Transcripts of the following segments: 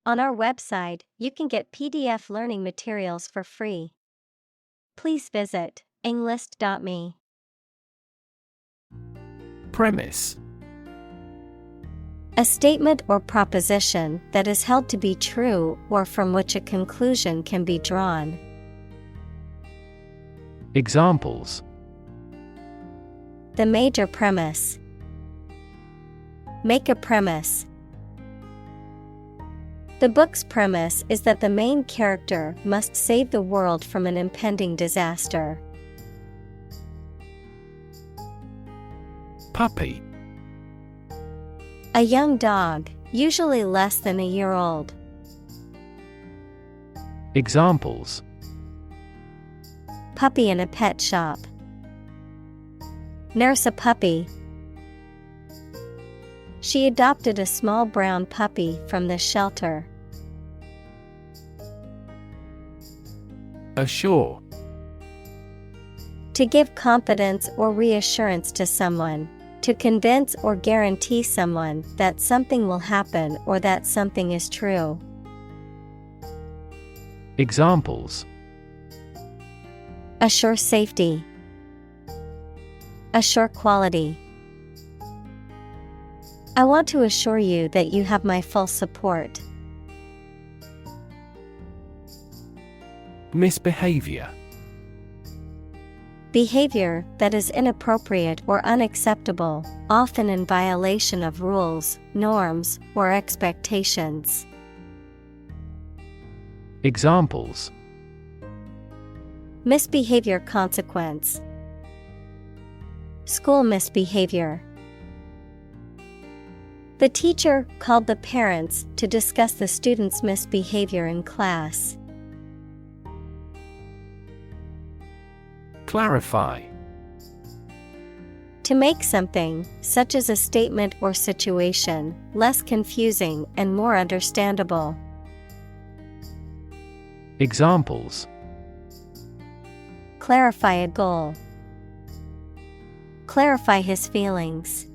On our website, you can get PDF learning materials for free. Please visit englist.me. Premise. A statement or proposition that is held to be true or from which a conclusion can be drawn. Examples: The major premise. Make a premise. The book's premise is that the main character must save the world from an impending disaster. Puppy. A young dog, usually less than a year old. Examples: Puppy in a pet shop. Nurse a puppy. She adopted a small brown puppy from the shelter. Assure. To give confidence or reassurance to someone. To convince or guarantee someone that something will happen or that something is true. Examples: Assure safety. Assure quality. I want to assure you that you have my full support. Misbehavior. Behavior that is inappropriate or unacceptable, often in violation of rules, norms, or expectations. Examples: Misbehavior consequence. School misbehavior. The teacher called the parents to discuss the students' misbehavior in class. Clarify. To make something, such as a statement or situation, less confusing and more understandable. Examples: Clarify a goal. Clarify his feelings.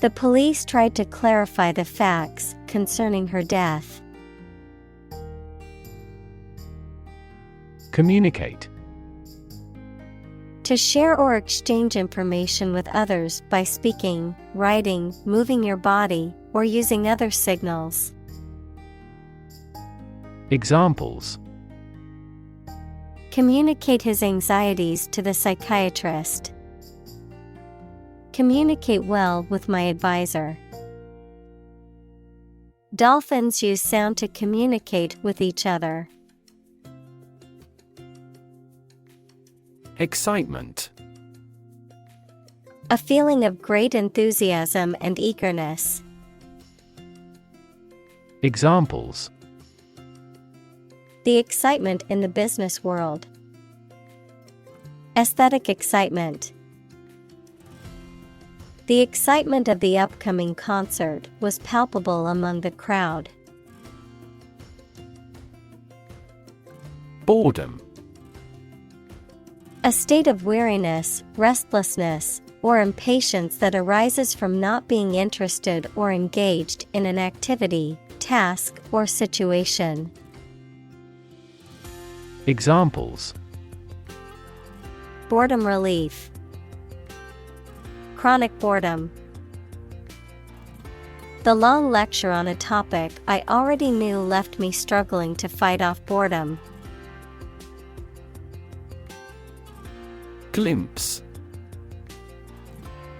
The police tried to clarify the facts concerning her death. Communicate. To share or exchange information with others by speaking, writing, moving your body, or using other signals. Examples: Communicate his anxieties to the psychiatrist. Communicate well with my advisor. Dolphins use sound to communicate with each other. Excitement. A feeling of great enthusiasm and eagerness. Examples: The excitement in the business world. Aesthetic excitement. The excitement of the upcoming concert was palpable among the crowd. Boredom. A state of weariness, restlessness, or impatience that arises from not being interested or engaged in an activity, task, or situation. Examples: Boredom relief. Chronic boredom. The long lecture on a topic I already knew left me struggling to fight off boredom. Glimpse.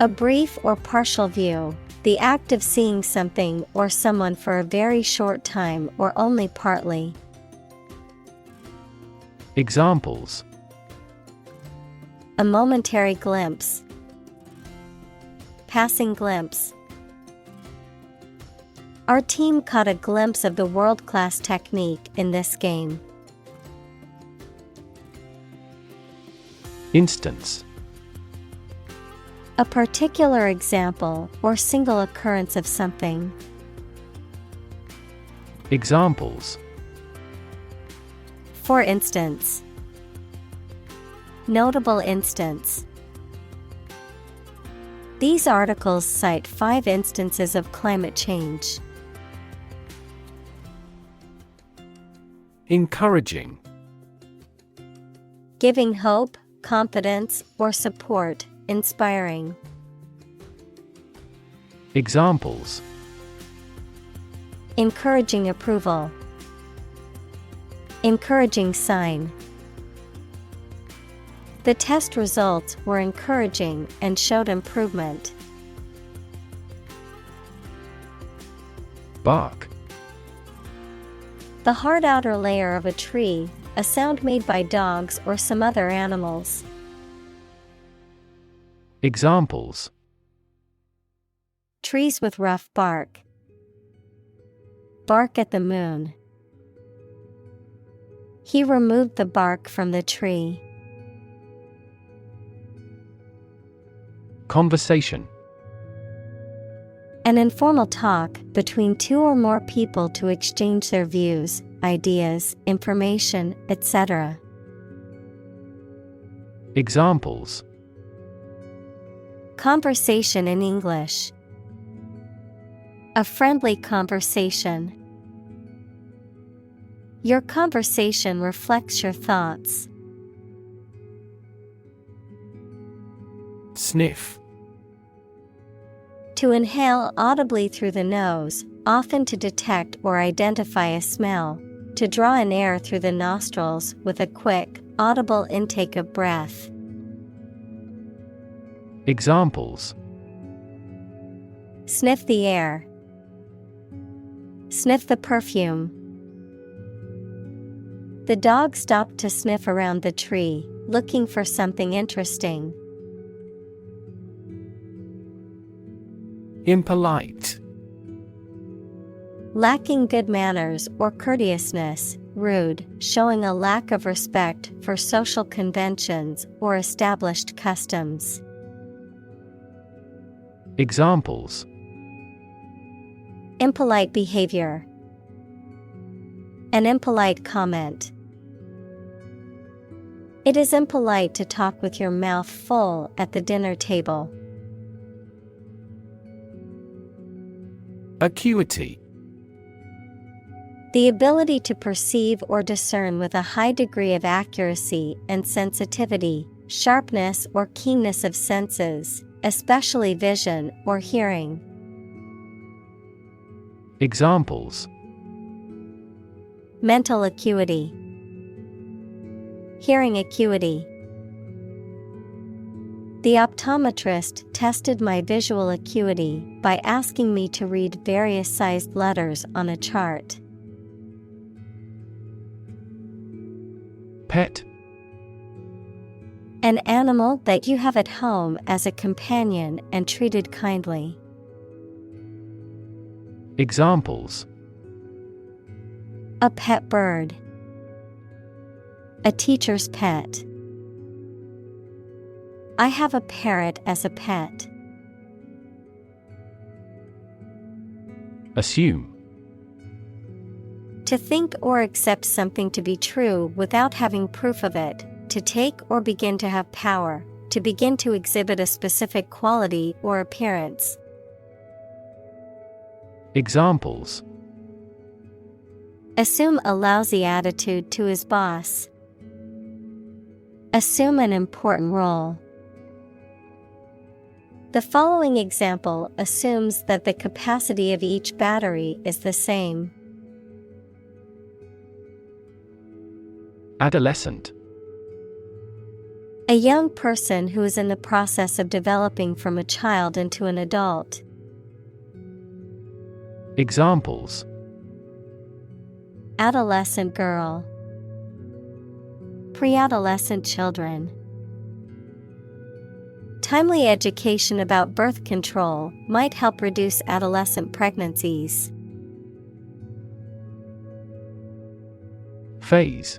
A brief or partial view, the act of seeing something or someone for a very short time or only partly. Examples: A momentary glimpse. Passing glimpse. Our team caught a glimpse of the world-class technique in this game. Instance. A particular example or single occurrence of something. Examples: For instance. Notable instance. These articles cite 5 instances of climate change. Encouraging. Giving hope, confidence, or support, inspiring. Examples. Encouraging approval. Encouraging sign. The test results were encouraging and showed improvement. Bark. The hard outer layer of a tree, a sound made by dogs or some other animals. Examples. Trees with rough bark. Bark at the moon. He removed the bark from the tree. Conversation. An informal talk between two or more people to exchange their views, ideas, information, etc. Examples. Conversation in English. A friendly conversation. Your conversation reflects your thoughts. Sniff. To inhale audibly through the nose, often to detect or identify a smell. To draw in air through the nostrils with a quick, audible intake of breath. Examples. Sniff the air. Sniff the perfume. The dog stopped to sniff around the tree, looking for something interesting. Impolite. Lacking good manners or courteousness, rude, showing a lack of respect for social conventions or established customs. Examples. Impolite behavior. An impolite comment. It is impolite to talk with your mouth full at the dinner table. Acuity. The ability to perceive or discern with a high degree of accuracy and sensitivity, sharpness or keenness of senses, especially vision or hearing. Examples. Mental acuity. Hearing acuity. The optometrist tested my visual acuity by asking me to read various sized letters on a chart. Pet. An animal that you have at home as a companion and treated kindly. Examples. A pet bird. A teacher's pet. I have a parrot as a pet. Assume. To think or accept something to be true without having proof of it, to take or begin to have power, to begin to exhibit a specific quality or appearance. Examples. Assume a lousy attitude to his boss. Assume an important role. The following example assumes that the capacity of each battery is the same. Adolescent. A young person who is in the process of developing from a child into an adult. Examples. Adolescent girl. Pre-adolescent children. Timely education about birth control might help reduce adolescent pregnancies. Phase.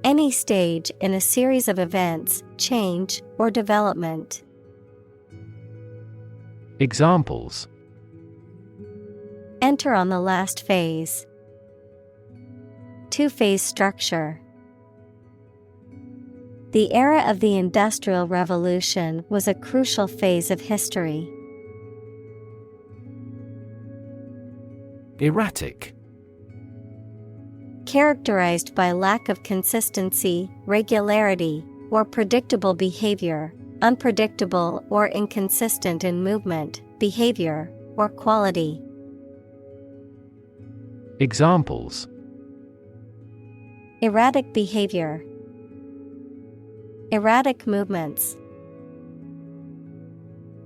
Any stage in a series of events, change, or development. Examples. Enter on the last phase. Two-phase structure. The era of the Industrial Revolution was a crucial phase of history. Erratic. characterized by lack of consistency, regularity, or predictable behavior, unpredictable or inconsistent in movement, behavior, or quality. Examples: Erratic behavior, erratic movements.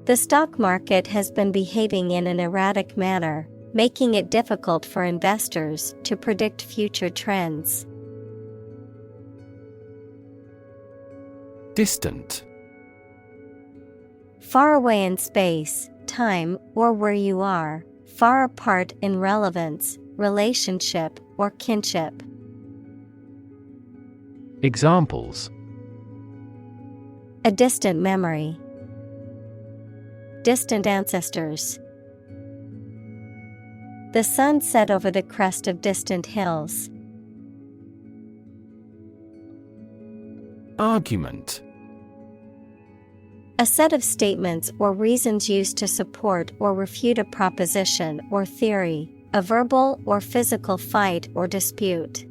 The stock market has been behaving in an erratic manner, making it difficult for investors to predict future trends. Distant. Far away in space, time, or where you are, far apart in relevance, relationship, or kinship. Examples: A distant memory, distant ancestors. The sun set over the crest of distant hills. Argument. A set of statements or reasons used to support or refute a proposition or theory, a verbal or physical fight or dispute.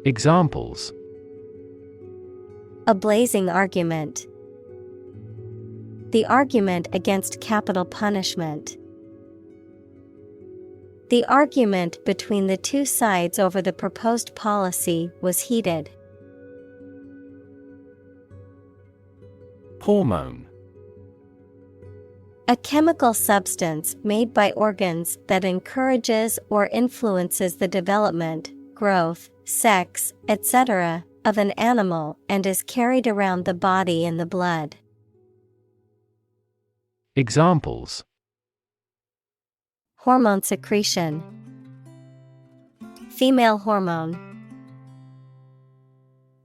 Examples: A blazing argument, the argument against capital punishment. The argument between the two sides over the proposed policy was heated. Hormone. A chemical substance made by organs that encourages or influences the development, growth, sex, etc., of an animal and is carried around the body in the blood. Examples: Hormone secretion, female hormone.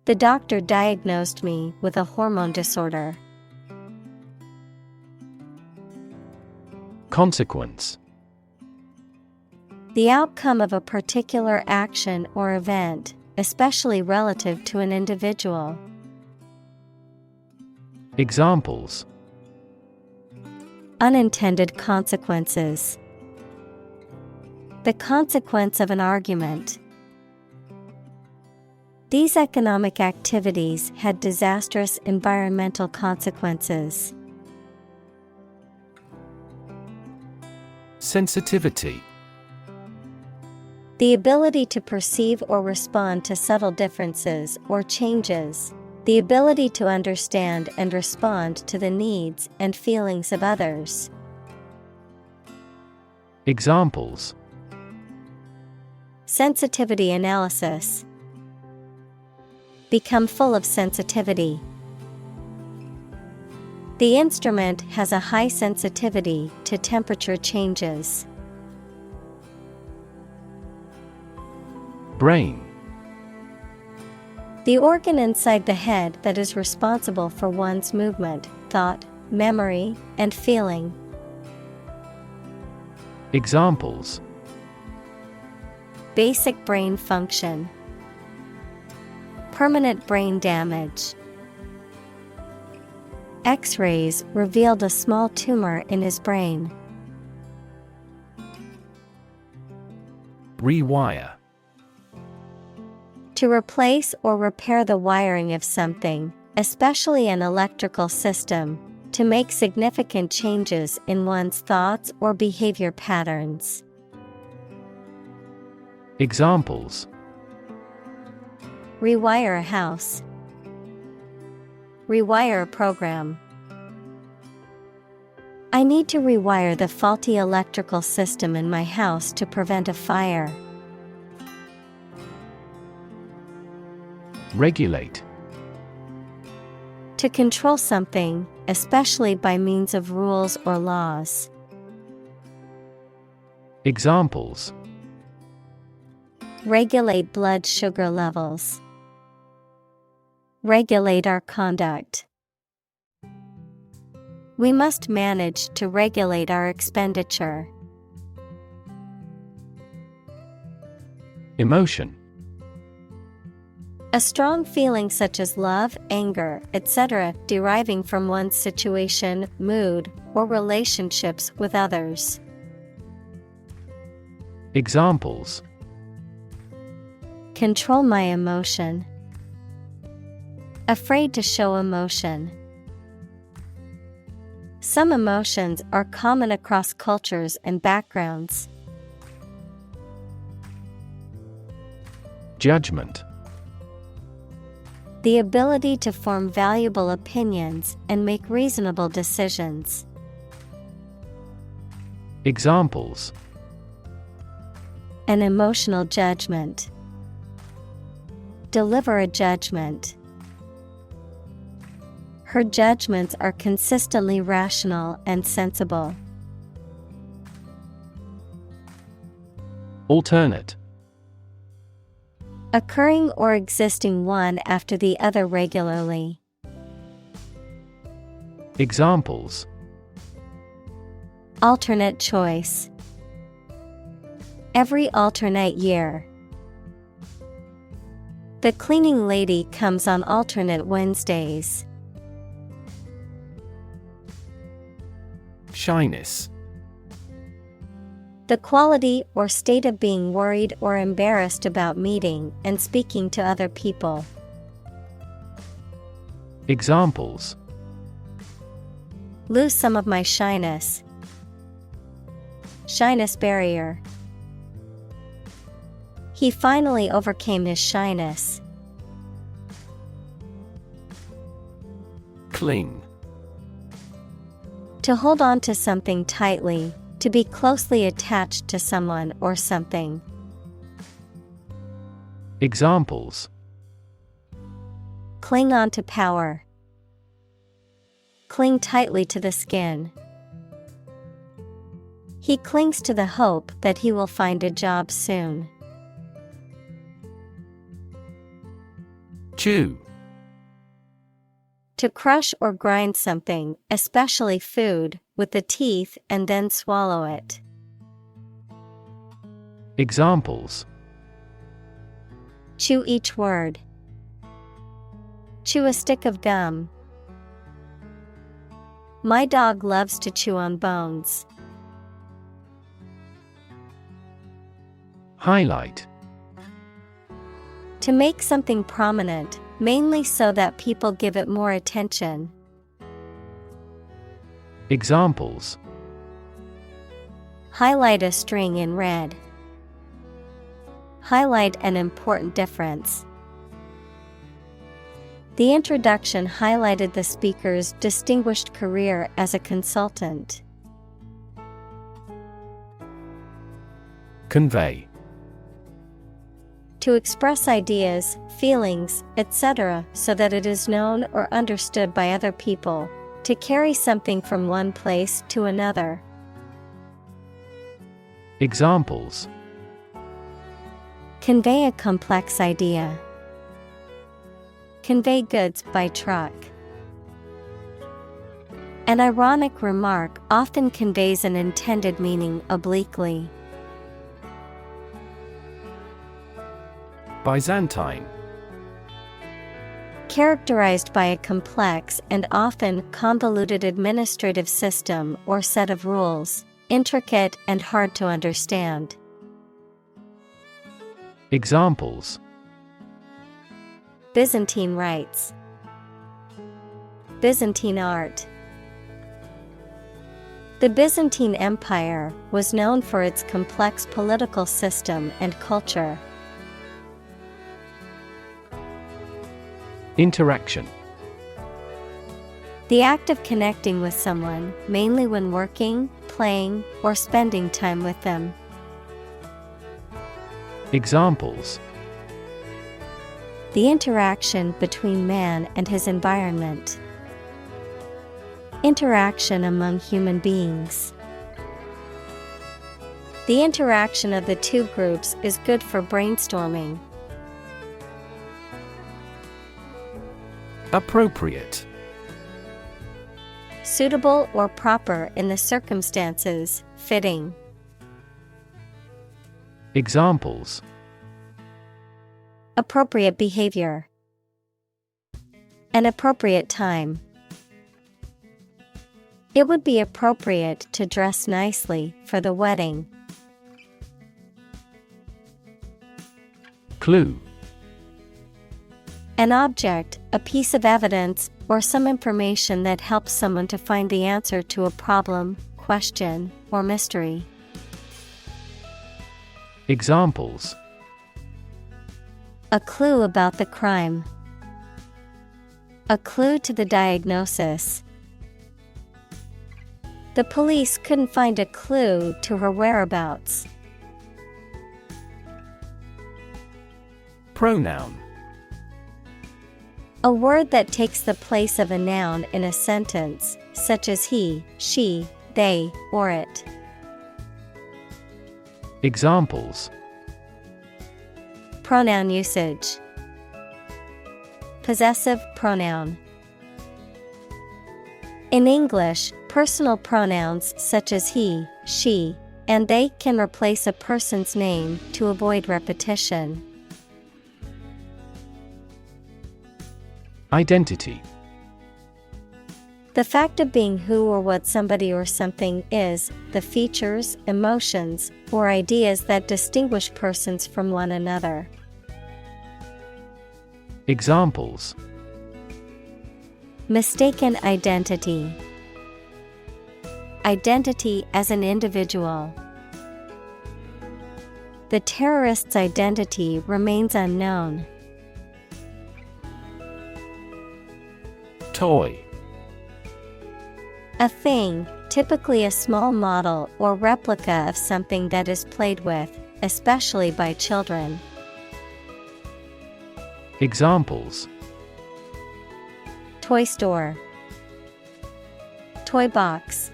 The doctor diagnosed me with a hormone disorder. Consequence. The outcome of a particular action or event, especially relative to an individual. Examples: Unintended consequences. The consequence of an argument. These economic activities had disastrous environmental consequences. Sensitivity. The ability to perceive or respond to subtle differences or changes. The ability to understand and respond to the needs and feelings of others. Examples: Sensitivity analysis. Become full of sensitivity. The instrument has a high sensitivity to temperature changes. Brain. The organ inside the head that is responsible for one's movement, thought, memory, and feeling. Examples: Basic brain function. Permanent brain damage. X-rays revealed a small tumor in his brain. Rewire. To replace or repair the wiring of something, especially an electrical system, to make significant changes in one's thoughts or behavior patterns. Examples: Rewire a house. Rewire a program. I need to rewire the faulty electrical system in my house to prevent a fire. Regulate. To control something, especially by means of rules or laws. Examples: Regulate blood sugar levels. Regulate our conduct. We must manage to regulate our expenditure. Emotion. A strong feeling such as love, anger, etc., deriving from one's situation, mood, or relationships with others. Examples: Control my emotion. Afraid to show emotion. Some emotions are common across cultures and backgrounds. Judgment. The ability to form valuable opinions and make reasonable decisions. Examples: An emotional judgment. Deliver a judgment. Her judgments are consistently rational and sensible. Alternate. Occurring or existing one after the other regularly. Examples: Alternate choice. Every alternate year. The cleaning lady comes on alternate Wednesdays. Shyness. The quality or state of being worried or embarrassed about meeting and speaking to other people. Examples: Lose some of my shyness. Shyness barrier. He finally overcame his shyness. Cling. To hold on to something tightly, to be closely attached to someone or something. Examples: Cling on to power. Cling tightly to the skin. He clings to the hope that he will find a job soon. Chew. To crush or grind something, especially food, with the teeth and then swallow it. Examples: Chew each word. Chew a stick of gum. My dog loves to chew on bones. Highlight. To make something prominent, mainly so that people give it more attention. Examples: Highlight a string in red. Highlight an important difference. The introduction highlighted the speaker's distinguished career as a consultant. Convey. To express ideas, feelings, etc., so that it is known or understood by other people. To carry something from one place to another. Examples: Convey a complex idea. Convey goods by truck. An ironic remark often conveys an intended meaning obliquely. Byzantine. Characterized by a complex and often convoluted administrative system or set of rules, intricate and hard to understand. Examples: Byzantine rites. Byzantine art. The Byzantine Empire was known for its complex political system and culture. Interaction. The act of connecting with someone, mainly when working, playing, or spending time with them. Examples: The interaction between man and his environment. Interaction among human beings. The interaction of the two groups is good for brainstorming. Appropriate. Suitable or proper in the circumstances, fitting. Examples: Appropriate behavior. An appropriate time. It would be appropriate to dress nicely for the wedding. Clue. An object, a piece of evidence, or some information that helps someone to find the answer to a problem, question, or mystery. Examples: A clue about the crime. A clue to the diagnosis. The police couldn't find a clue to her whereabouts. Pronoun. A word that takes the place of a noun in a sentence, such as he, she, they, or it. Examples: Pronoun usage. Possessive pronoun. In English, personal pronouns such as he, she, and they can replace a person's name to avoid repetition. Identity. The fact of being who or what somebody or something is, the features, emotions, or ideas that distinguish persons from one another. Examples: Mistaken identity. Identity as an individual. The terrorist's identity remains unknown. Toy. A thing, typically a small model or replica of something that is played with, especially by children. Examples: Toy store. Toy box.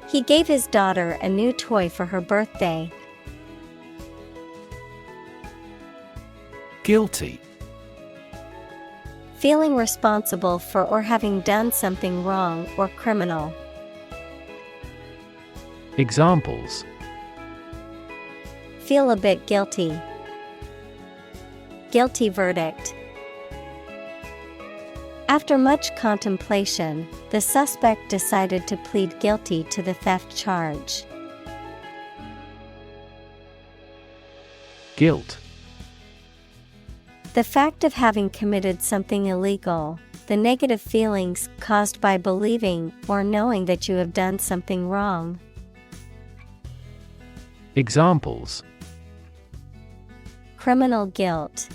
He gave his daughter a new toy for her birthday. Guilty. Feeling responsible for or having done something wrong or criminal. Examples: Feel a bit guilty. Guilty verdict. After much contemplation, the suspect decided to plead guilty to the theft charge. Guilt. The fact of having committed something illegal, the negative feelings caused by believing or knowing that you have done something wrong. Examples: Criminal guilt.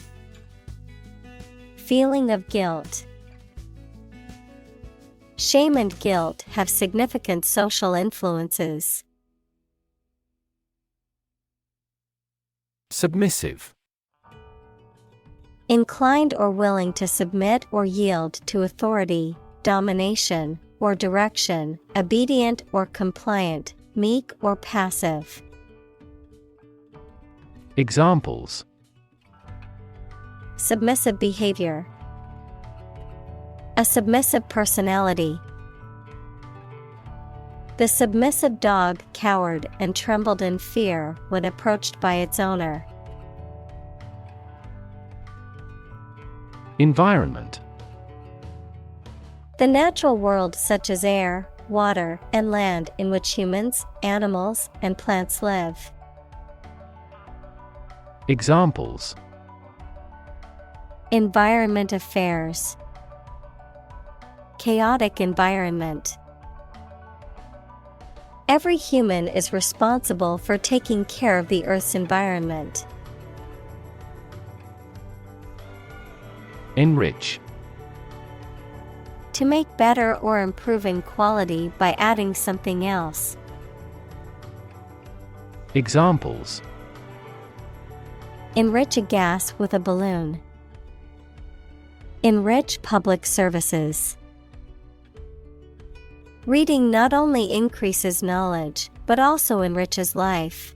Feeling of guilt. Shame and guilt have significant social influences. Submissive. Inclined or willing to submit or yield to authority, domination, or direction, obedient or compliant, meek or passive. Examples: Submissive behavior. A submissive personality. The submissive dog cowered and trembled in fear when approached by its owner. Environment. The natural world such as air, water, and land in which humans, animals, and plants live. Examples: Environment affairs. Chaotic environment. Every human is responsible for taking care of the Earth's environment. Enrich. To make better or improve in quality by adding something else. Examples: Enrich a gas with a balloon. Enrich public services. Reading not only increases knowledge, but also enriches life.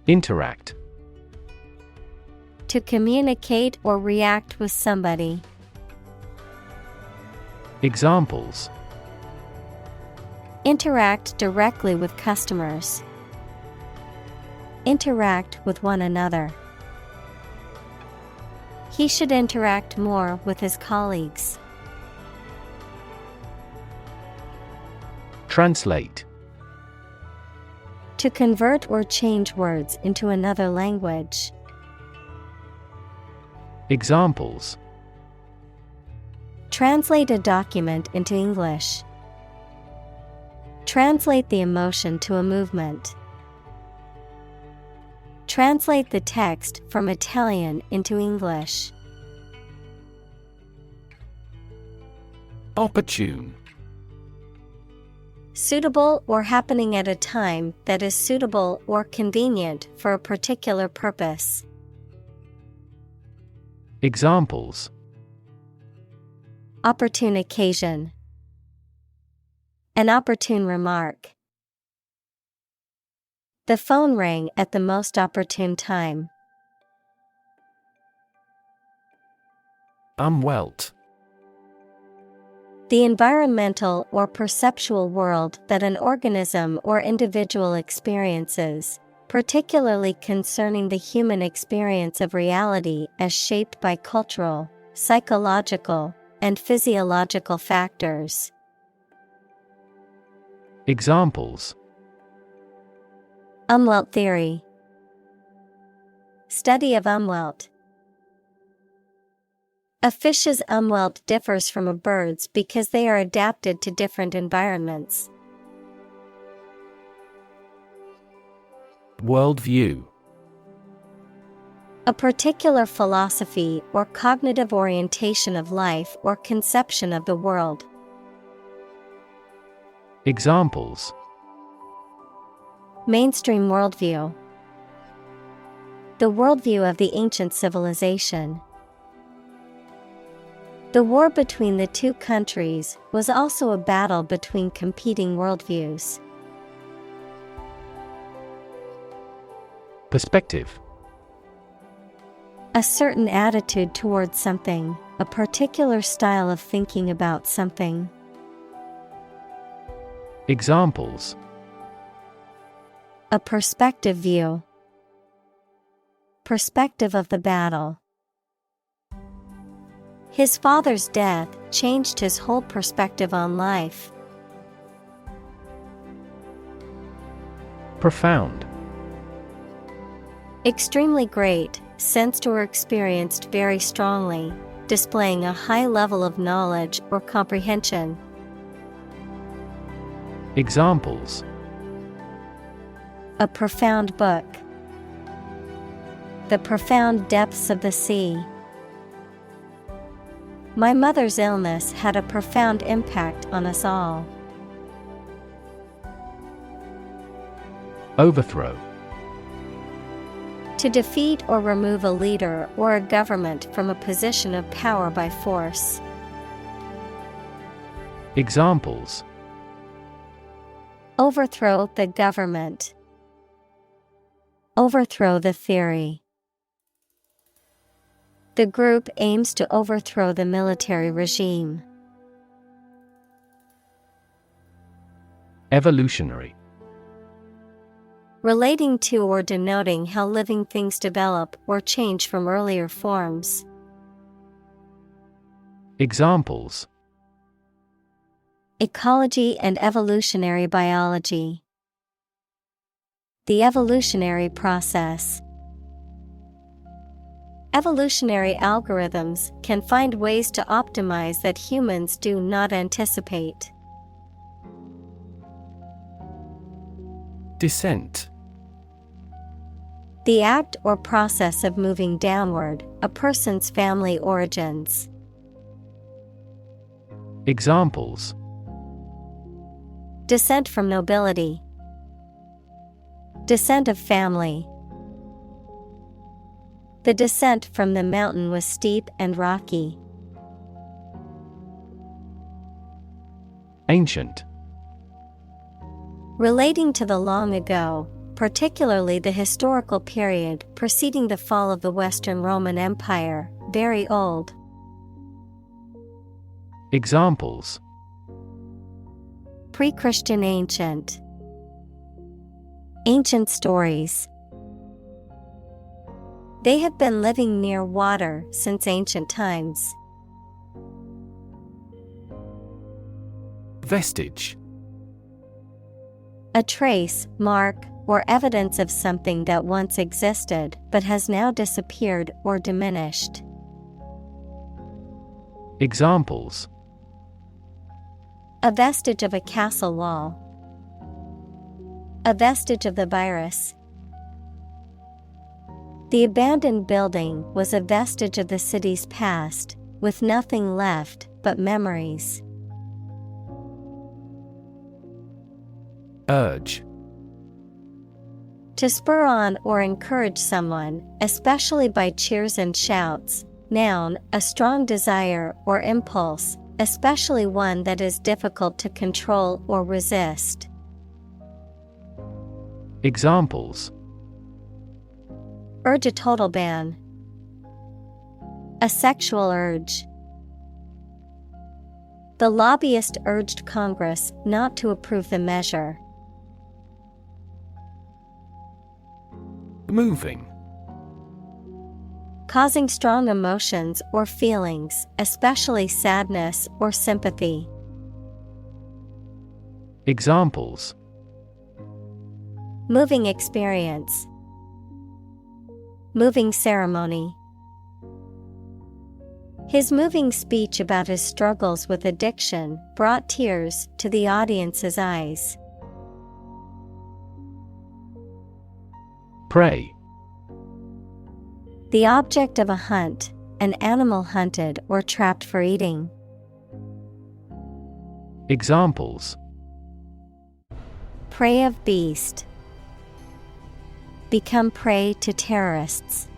Interact. To communicate or react with somebody. Examples: Interact directly with customers. Interact with one another. He should interact more with his colleagues. Translate. To convert or change words into another language. Examples: Translate a document into English. Translate the emotion to a movement. Translate the text from Italian into English. Opportune. Suitable or happening at a time that is suitable or convenient for a particular purpose. Examples: Opportune occasion. An opportune remark. The phone rang at the most opportune time. Umwelt. The environmental or perceptual world that an organism or individual experiences, particularly concerning the human experience of reality as shaped by cultural, psychological, and physiological factors. Examples: Umwelt theory. Study of umwelt. A fish's umwelt differs from a bird's because they are adapted to different environments. Worldview. A particular philosophy or cognitive orientation of life or conception of the world. Examples: Mainstream worldview. The worldview of the ancient civilization. The war between the two countries was also a battle between competing worldviews. Perspective. A certain attitude towards something, a particular style of thinking about something. Examples: A perspective view. Perspective of the battle. His father's death changed his whole perspective on life. Profound. Extremely great, sensed or experienced very strongly, displaying a high level of knowledge or comprehension. Examples: A profound book. The profound depths of the sea. My mother's illness had a profound impact on us all. Overthrow. To defeat or remove a leader or a government from a position of power by force. Examples: Overthrow the government. Overthrow the theory. The group aims to overthrow the military regime. Evolutionary. Relating to or denoting how living things develop or change from earlier forms. Examples: Ecology and evolutionary biology. The evolutionary process. Evolutionary algorithms can find ways to optimize that humans do not anticipate. Descent. The act or process of moving downward, a person's family origins. Examples: Descent from nobility. Descent of family. The descent from the mountain was steep and rocky. Ancient. Relating to the long ago, particularly the historical period preceding the fall of the Western Roman Empire, very old. Examples: Pre-Christian ancient. Ancient stories. They have been living near water since ancient times. Vestige. A trace, mark, or evidence of something that once existed but has now disappeared or diminished. Examples: A vestige of a castle wall. A vestige of the virus. The abandoned building was a vestige of the city's past, with nothing left but memories. Urge. To spur on or encourage someone, especially by cheers and shouts. Noun, a strong desire or impulse, especially one that is difficult to control or resist. Examples: Urge a total ban. A sexual urge. The lobbyist urged Congress not to approve the measure. Moving. Causing strong emotions or feelings, especially sadness or sympathy. Examples: Moving experience. Moving ceremony. His moving speech about his struggles with addiction brought tears to the audience's eyes. Prey. The object of a hunt, an animal hunted or trapped for eating. Examples: Prey of beast. Become prey to terrorists.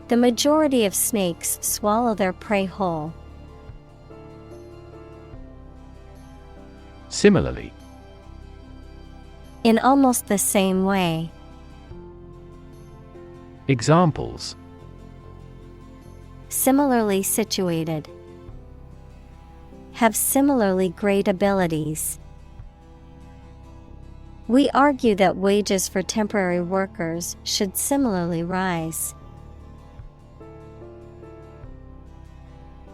The majority of snakes swallow their prey whole. Similarly. In almost the same way. Examples: Similarly situated. Have similarly great abilities. We argue that wages for temporary workers should similarly rise.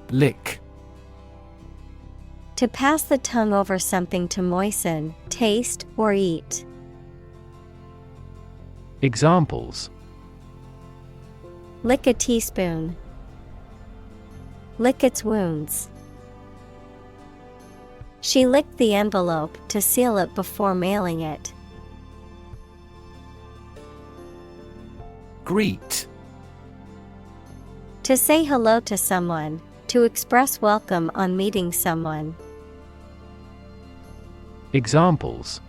Lick. To pass the tongue over something to moisten, taste, or eat. Examples: Lick a teaspoon. Lick its wounds. She licked the envelope to seal it before mailing it. Greet. To say hello to someone, to express welcome on meeting someone. Examples: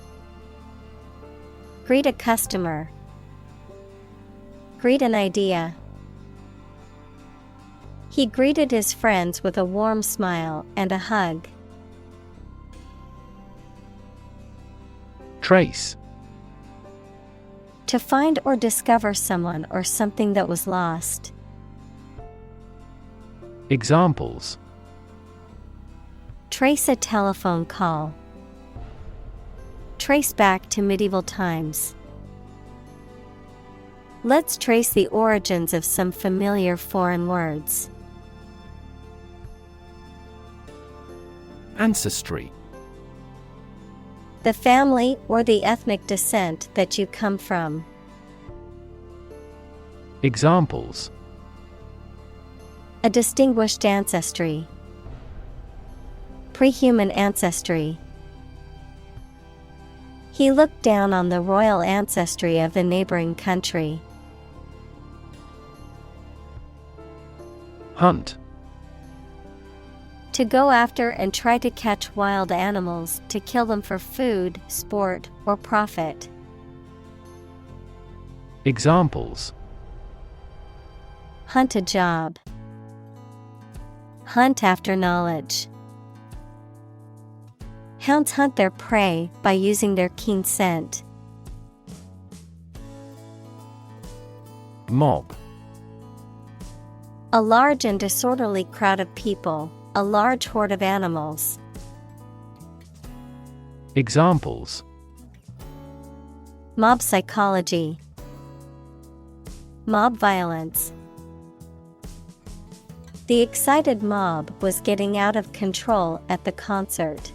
Greet a customer. Greet an idea. He greeted his friends with a warm smile and a hug. Trace. To find or discover someone or something that was lost. Examples: Trace a telephone call. Trace back to medieval times. Let's trace the origins of some familiar foreign words. Ancestry. The family or the ethnic descent that you come from. Examples: A distinguished ancestry. Pre-human ancestry. He looked down on the royal ancestry of the neighboring country. Hunt. To go after and try to catch wild animals to kill them for food, sport, or profit. Examples: Hunt a job. Hunt after knowledge. Hounds hunt their prey by using their keen scent. Mob. A large and disorderly crowd of people, a large horde of animals. Examples: Mob psychology. Mob violence. The excited mob was getting out of control at the concert.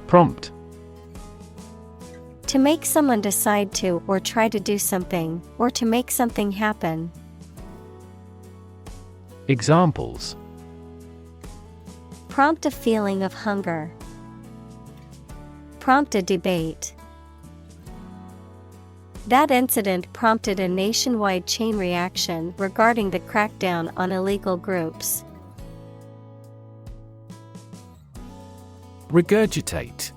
Prompt. To make someone decide to or try to do something, or to make something happen. Examples. Prompt a feeling of hunger. Prompt a debate. That incident prompted a nationwide chain reaction regarding the crackdown on illegal groups. Regurgitate.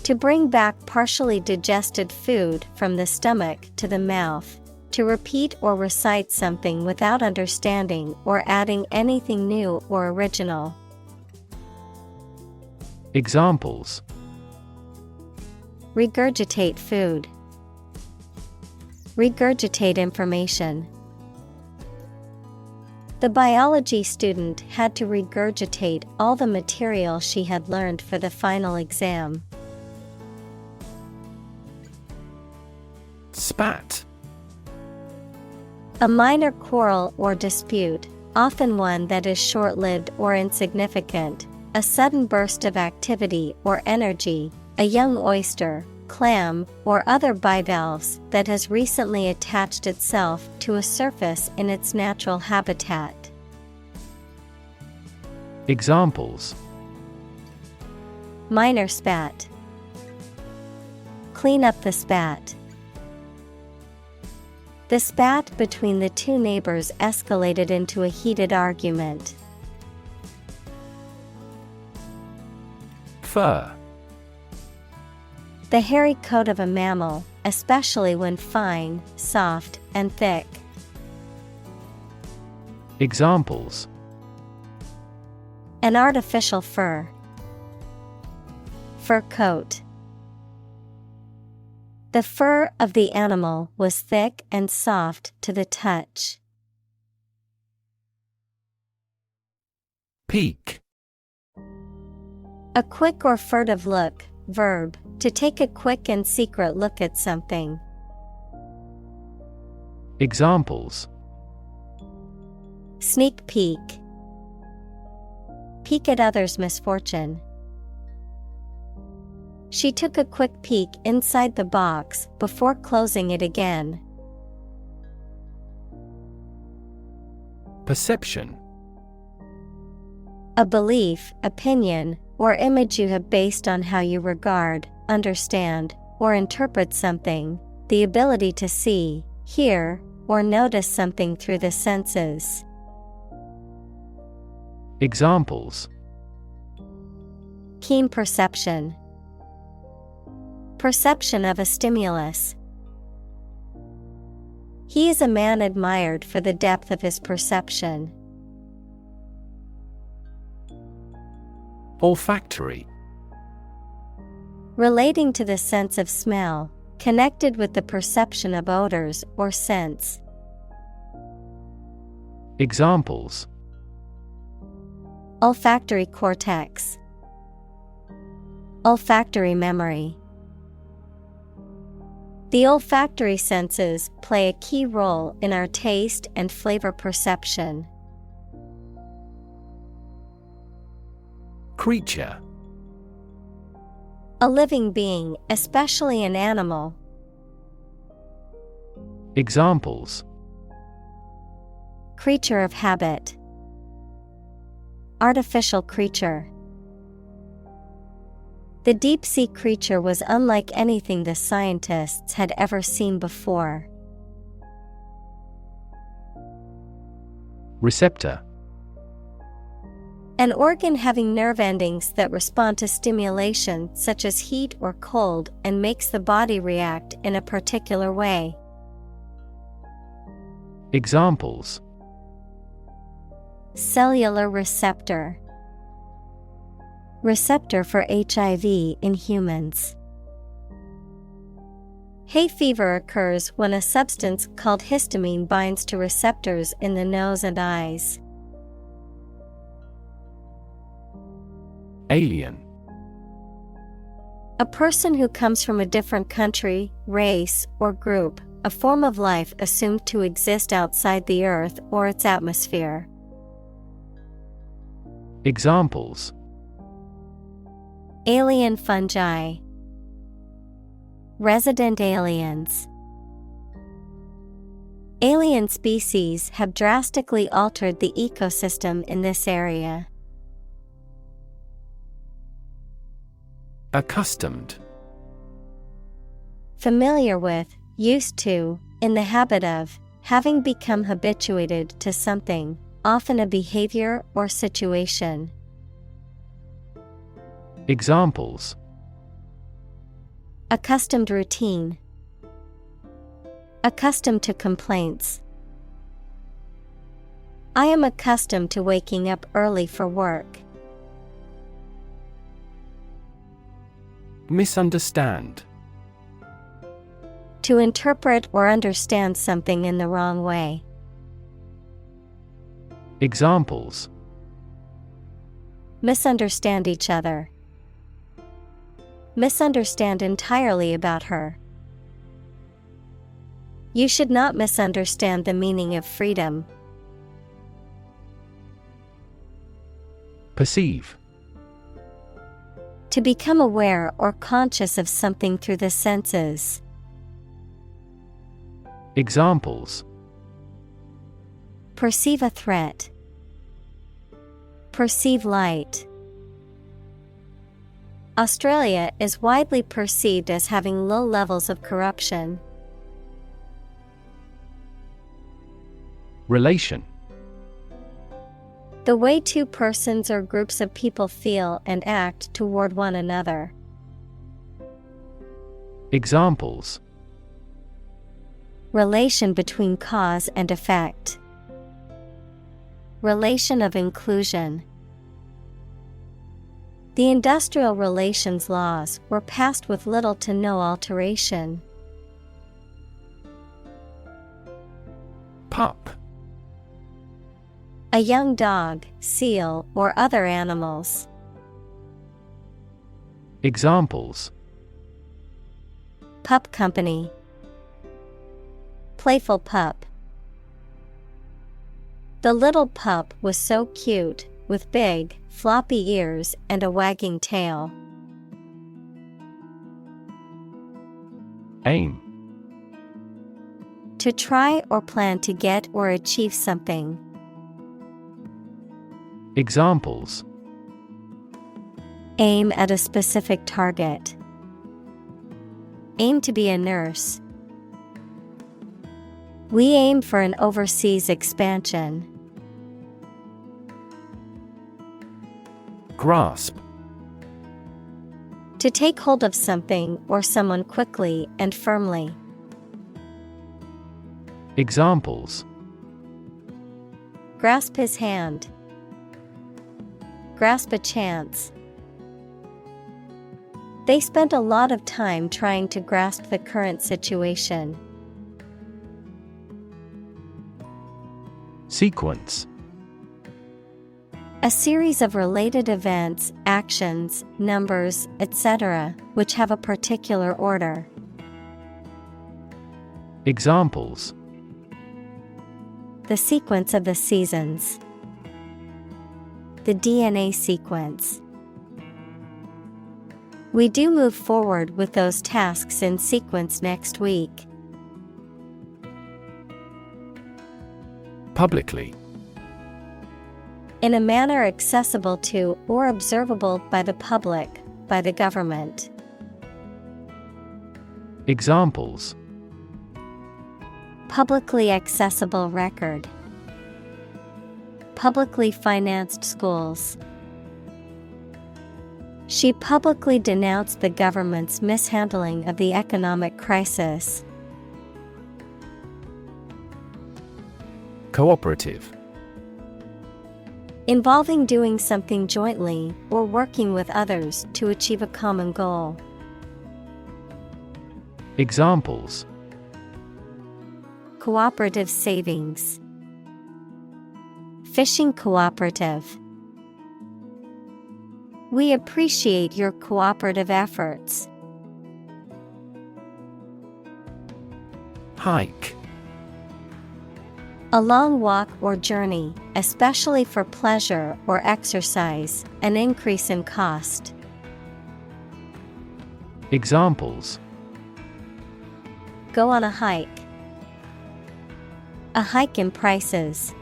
To bring back partially digested food from the stomach to the mouth. To repeat or recite something without understanding or adding anything new or original. Examples. Regurgitate food. Regurgitate information. The biology student had to regurgitate all the material she had learned for the final exam. Spat. A minor quarrel or dispute, often one that is short-lived or insignificant, a sudden burst of activity or energy, a young oyster, clam, or other bivalves that has recently attached itself to a surface in its natural habitat. Examples. Minor spat. Clean up the spat. The spat between the two neighbors escalated into a heated argument. Fur. The hairy coat of a mammal, especially when fine, soft, and thick. Examples. An artificial fur. Fur coat. The fur of the animal was thick and soft to the touch. Peek. A quick or furtive look, verb, to take a quick and secret look at something. Examples. Sneak peek. Peek at others' misfortune. She took a quick peek inside the box before closing it again. Perception. A belief, opinion, or image you have based on how you regard, understand, or interpret something, the ability to see, hear, or notice something through the senses. Examples. Keen perception. Perception of a stimulus. He is a man admired for the depth of his perception. Olfactory. Relating to the sense of smell, connected with the perception of odors or scents. Examples. Olfactory cortex. Olfactory memory. The olfactory senses play a key role in our taste and flavor perception. Creature. A living being, especially an animal. Examples. Creature of habit. Artificial creature. The deep-sea creature was unlike anything the scientists had ever seen before. Receptor. An organ having nerve endings that respond to stimulation such as heat or cold and makes the body react in a particular way. Examples. Cellular receptor. Receptor for HIV in humans. Hay fever occurs when a substance called histamine binds to receptors in the nose and eyes. Alien. A person who comes from a different country, race, or group, a form of life assumed to exist outside the Earth or its atmosphere. Examples. Alien fungi. Resident aliens. Alien species have drastically altered the ecosystem in this area. Accustomed. Familiar with, used to, in the habit of, having become habituated to something, often a behavior or situation. Examples: Accustomed routine. Accustomed to complaints. I am accustomed to waking up early for work. Misunderstand. To interpret or understand something in the wrong way. Examples: Misunderstand each other. Misunderstand entirely about her. You should not misunderstand the meaning of freedom. Perceive. To become aware or conscious of something through the senses. Examples: Perceive a threat. Perceive light. Australia is widely perceived as having low levels of corruption. Relation. The way two persons or groups of people feel and act toward one another. Examples: Relation between cause and effect. Relation of inclusion. The industrial relations laws were passed with little to no alteration. Pup. A young dog, seal, or other animals. Examples: Pup company. Playful pup. The little pup was so cute, with big, floppy ears and a wagging tail. Aim. To try or plan to get or achieve something. Examples: Aim at a specific target. Aim to be a nurse. We aim for an overseas expansion. Grasp. To take hold of something or someone quickly and firmly. Examples: Grasp his hand. Grasp a chance. They spent a lot of time trying to grasp the current situation. Sequence. A series of related events, actions, numbers, etc., which have a particular order. Examples: The sequence of the seasons. The DNA sequence. We do move forward with those tasks in sequence next week. Publicly. In a manner accessible to or observable by the public, by the government. Examples: Publicly accessible record. Publicly financed schools. She publicly denounced the government's mishandling of the economic crisis. Cooperative. Involving doing something jointly or working with others to achieve a common goal. Examples: Cooperative savings. Fishing cooperative. We appreciate your cooperative efforts. Hike. A long walk or journey, especially for pleasure or exercise, an increase in cost. Examples: Go on a hike. A hike in prices.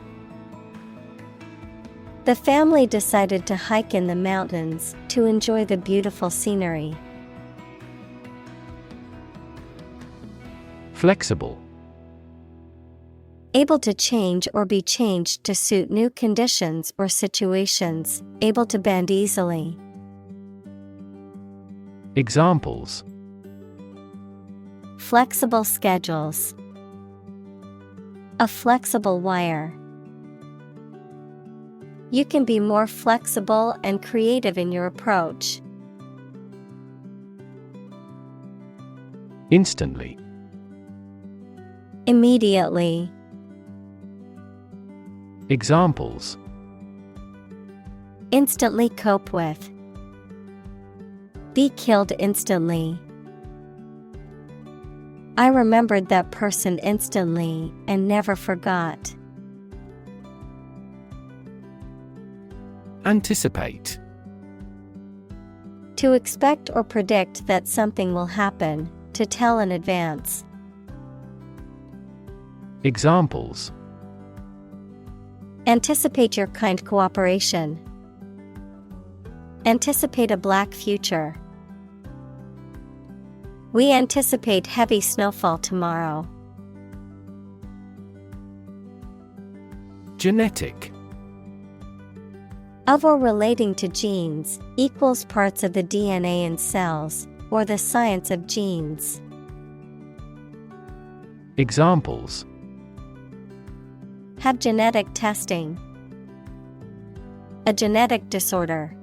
The family decided to hike in the mountains to enjoy the beautiful scenery. Flexible. Able to change or be changed to suit new conditions or situations, able to bend easily. Examples: Flexible schedules. A flexible wire. You can be more flexible and creative in your approach. Instantly. Immediately. Examples: Instantly cope with. Be killed instantly. I remembered that person instantly and never forgot. Anticipate. To expect or predict that something will happen, to tell in advance. Examples: Anticipate your kind cooperation. Anticipate a black future. We anticipate heavy snowfall tomorrow. Genetic. Of or relating to genes, equals parts of the DNA in cells, or the science of genes. Examples: Have genetic testing. A genetic disorder.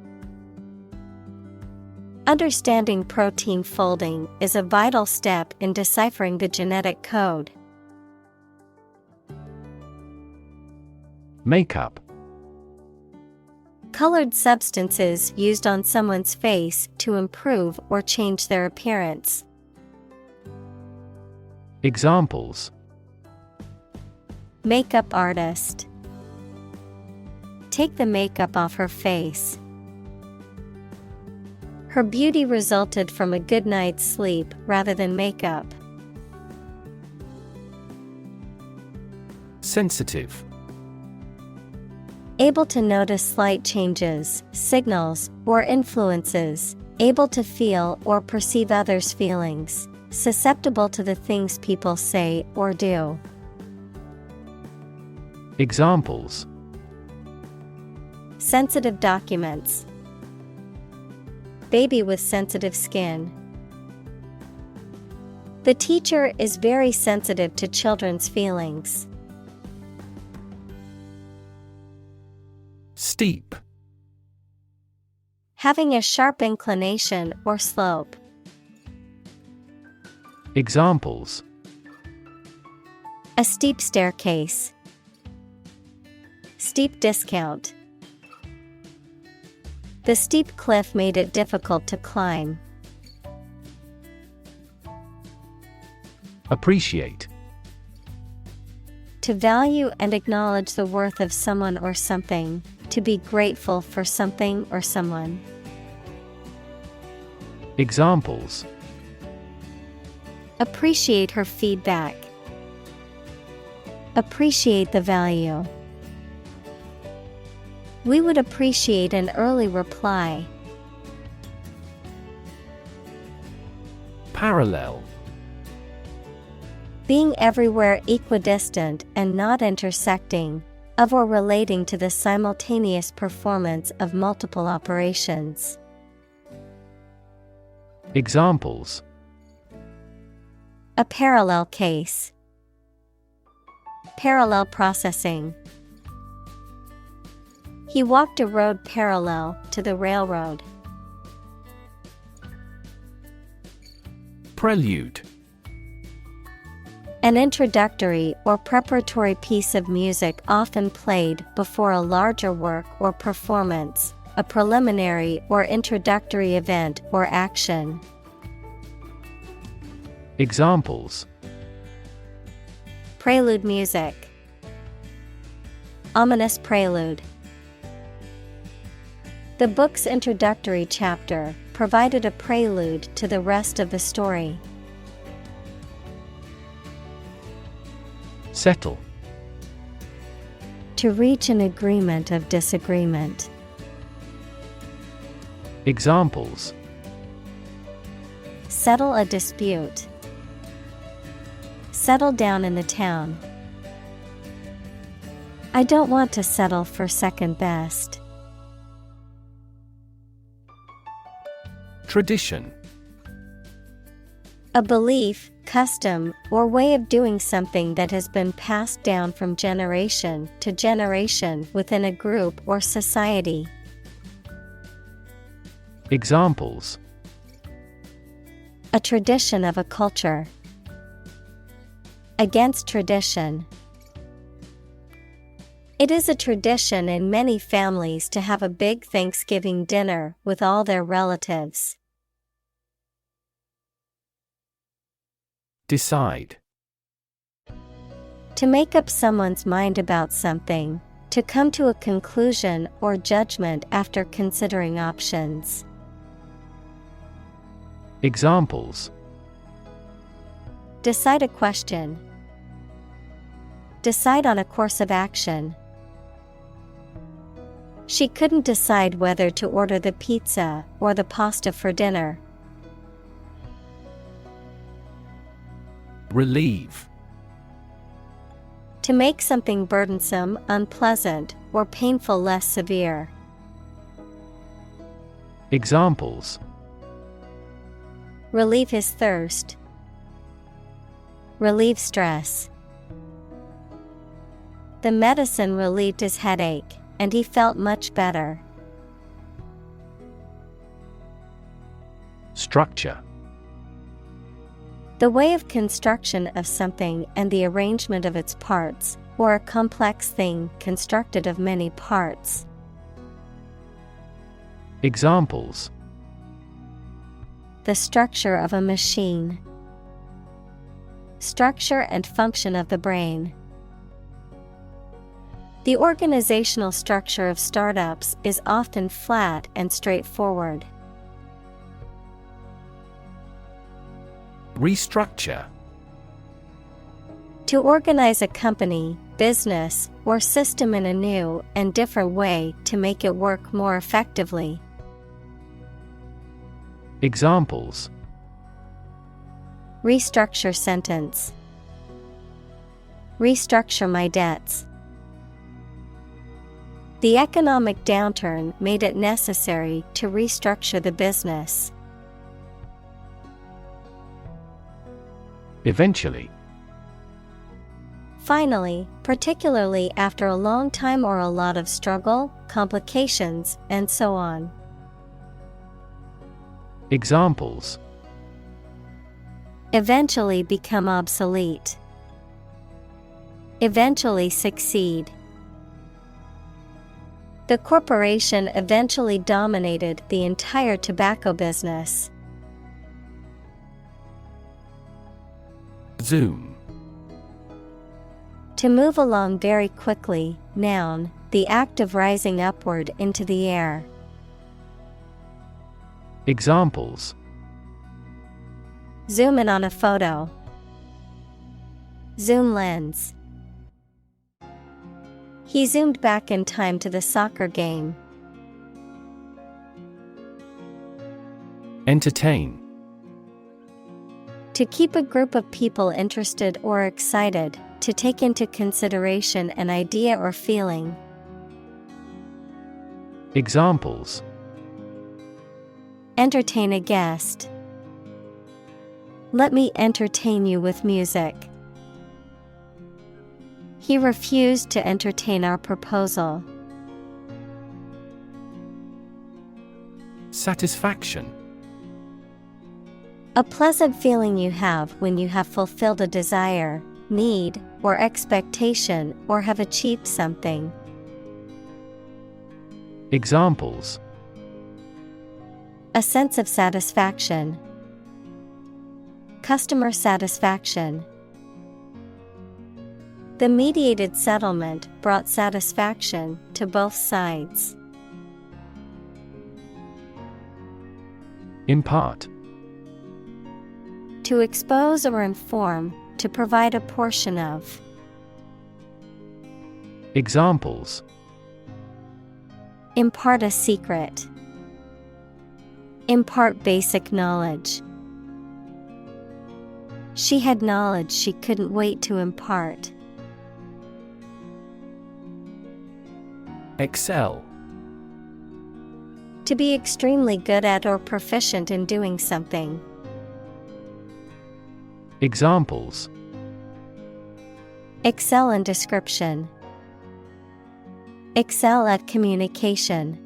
Understanding protein folding is a vital step in deciphering the genetic code. Makeup. Colored substances used on someone's face to improve or change their appearance. Examples: Makeup artist. Take the makeup off her face. Her beauty resulted from a good night's sleep rather than makeup. Sensitive. Able to notice slight changes, signals, or influences. Able to feel or perceive others' feelings. Susceptible to the things people say or do. Examples: Sensitive documents. Baby with sensitive skin. The teacher is very sensitive to children's feelings. Steep. Having a sharp inclination or slope. Examples: A steep staircase. Steep discount. The steep cliff made it difficult to climb. Appreciate. To value and acknowledge the worth of someone or something. To be grateful for something or someone. Examples: Appreciate her feedback. Appreciate the value. We would appreciate an early reply. Parallel. Being everywhere equidistant and not intersecting, of or relating to the simultaneous performance of multiple operations. Examples: A parallel case. Parallel processing. He walked a road parallel to the railroad. Prelude. An introductory or preparatory piece of music often played before a larger work or performance, a preliminary or introductory event or action. Examples: Prelude music. Ominous prelude. The book's introductory chapter provided a prelude to the rest of the story. Settle. To reach an agreement of disagreement. Examples: settle a dispute. Settle down in the town. I don't want to settle for second best. Tradition. A belief, custom, or way of doing something that has been passed down from generation to generation within a group or society. Examples: a tradition of a culture. Against tradition. It is a tradition in many families to have a big Thanksgiving dinner with all their relatives. Decide. To make up someone's mind about something, to come to a conclusion or judgment after considering options. Examples: decide a question. Decide on a course of action. She couldn't decide whether to order the pizza or the pasta for dinner. Relieve. To make something burdensome, unpleasant, or painful less severe. Examples: relieve his thirst. Relieve stress. The medicine relieved his headache, and he felt much better. Structure. The way of construction of something and the arrangement of its parts, or a complex thing constructed of many parts. Examples: the structure of a machine. Structure and function of the brain. The organizational structure of startups is often flat and straightforward. Restructure. To organize a company, business, or system in a new and different way to make it work more effectively. Examples: restructure sentence. Restructure my debts. The economic downturn made it necessary to restructure the business. Eventually. Finally, particularly after a long time or a lot of struggle, complications, and so on. Examples: eventually become obsolete. Eventually succeed. The corporation eventually dominated the entire tobacco business. Zoom. To move along very quickly, noun, the act of rising upward into the air. Examples: zoom in on a photo. Zoom lens. He zoomed back in time to the soccer game. Entertain. To keep a group of people interested or excited, to take into consideration an idea or feeling. Examples: entertain a guest. Let me entertain you with music. He refused to entertain our proposal. Satisfaction. A pleasant feeling you have when you have fulfilled a desire, need, or expectation or have achieved something. Examples: a sense of satisfaction. Customer satisfaction. The mediated settlement brought satisfaction to both sides. Impart. To expose or inform, to provide a portion of. Examples. Impart a secret. Impart basic knowledge. She had knowledge she couldn't wait to impart. Excel. To be extremely good at or proficient in doing something. Examples. Excel in description. Excel at communication.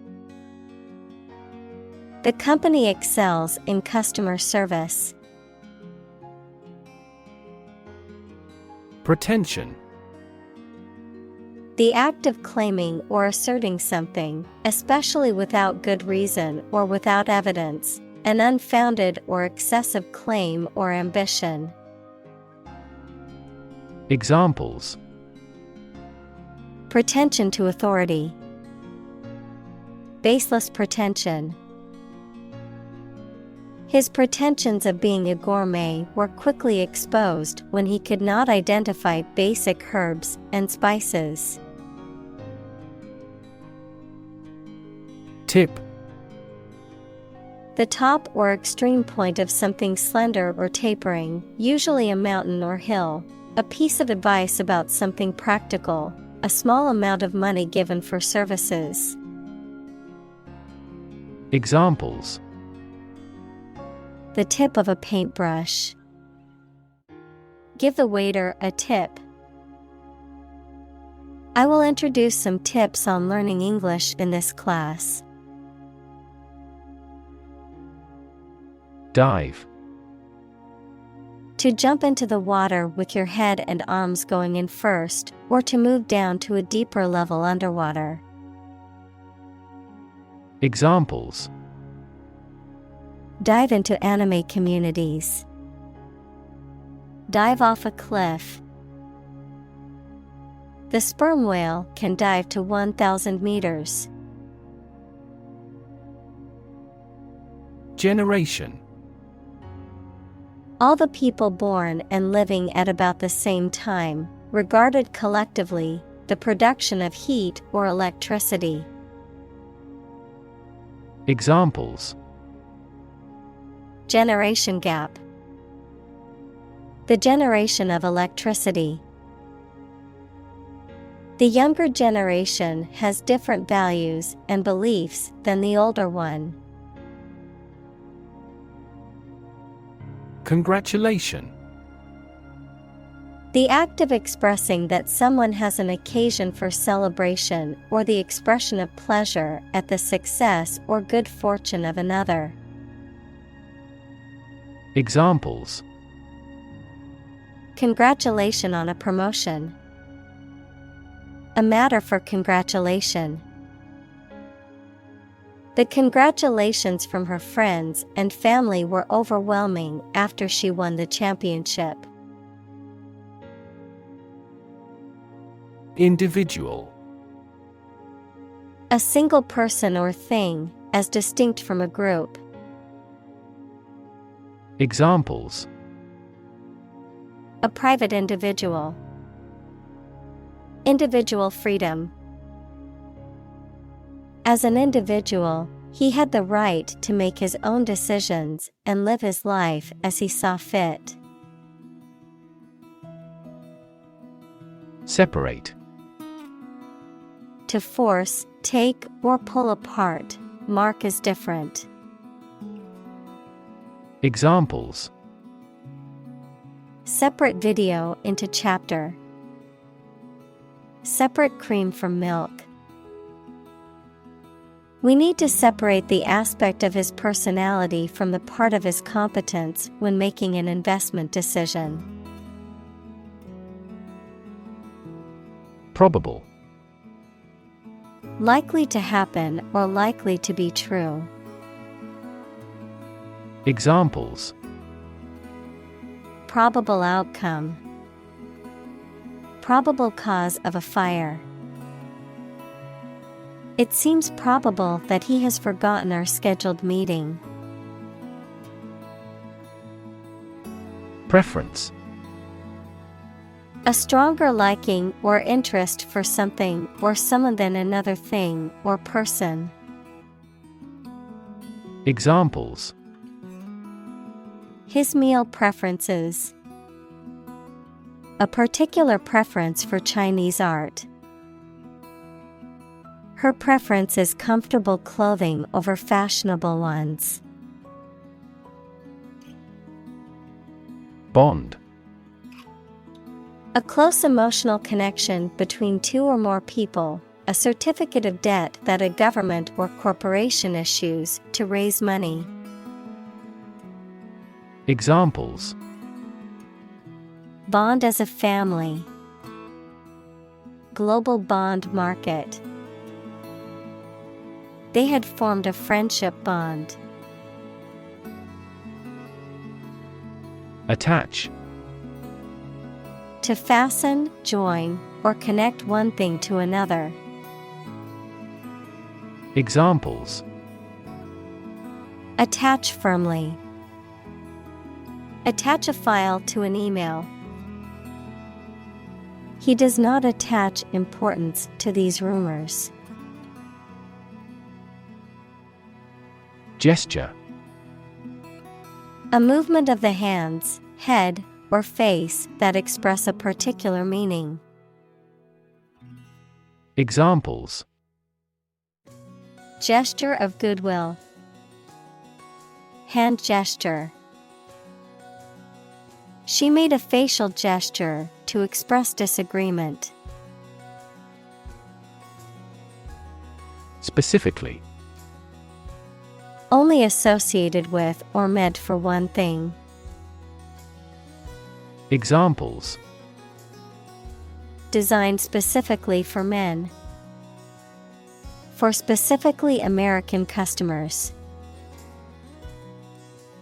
The company excels in customer service. Pretension. The act of claiming or asserting something, especially without good reason or without evidence, an unfounded or excessive claim or ambition. Examples. Pretension to authority. Baseless pretension. His pretensions of being a gourmet were quickly exposed when he could not identify basic herbs and spices. Tip. The top or extreme point of something slender or tapering, usually a mountain or hill. A piece of advice about something practical, a small amount of money given for services. Examples. The tip of a paintbrush. Give the waiter a tip. I will introduce some tips on learning English in this class. Dive. To jump into the water with your head and arms going in first, or to move down to a deeper level underwater. Examples. Dive into anime communities. Dive off a cliff. The sperm whale can dive to 1,000 meters. Generation. All the people born and living at about the same time, regarded collectively, the production of heat or electricity. Examples. Generation gap. The generation of electricity. The younger generation has different values and beliefs than the older one. Congratulation. The act of expressing that someone has an occasion for celebration or the expression of pleasure at the success or good fortune of another. Examples. Congratulation on a promotion. A matter for congratulation. The congratulations from her friends and family were overwhelming after she won the championship. Individual. A single person or thing, as distinct from a group. Examples. A private individual. Individual freedom. As an individual, he had the right to make his own decisions and live his life as he saw fit. Separate. To force, take, or pull apart, mark as different. Examples. Separate video into chapter. Separate cream from milk. We need to separate the aspect of his personality from the part of his competence when making an investment decision. Probable. Likely to happen or likely to be true. Examples. Probable outcome. Probable cause of a fire. It seems probable that he has forgotten our scheduled meeting. Preference. A stronger liking or interest for something or someone than another thing or person. Examples. His meal preferences. A particular preference for Chinese art. Her preference is comfortable clothing over fashionable ones. Bond. A close emotional connection between two or more people, a certificate of debt that a government or corporation issues to raise money. Examples. Bond as a family. Global bond market. They had formed a friendship bond. Attach. To fasten, join, or connect one thing to another. Examples. Attach firmly. Attach a file to an email. He does not attach importance to these rumors. Gesture. A movement of the hands, head, or face that express a particular meaning. Examples. Gesture of goodwill. Hand gesture. She made a facial gesture to express disagreement. Specifically. Only associated with or meant for one thing. Examples. Designed specifically for men. For specifically American customers.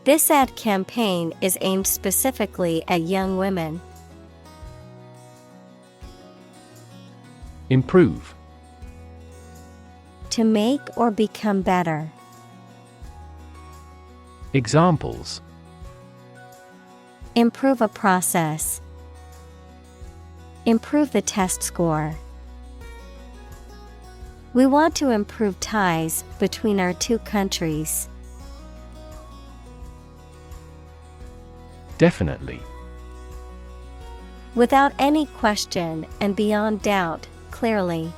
This ad campaign is aimed specifically at young women. Improve. To make or become better. Examples. Improve a process. Improve the test score. We want to improve ties between our two countries. Definitely. Without any question and beyond doubt, clearly.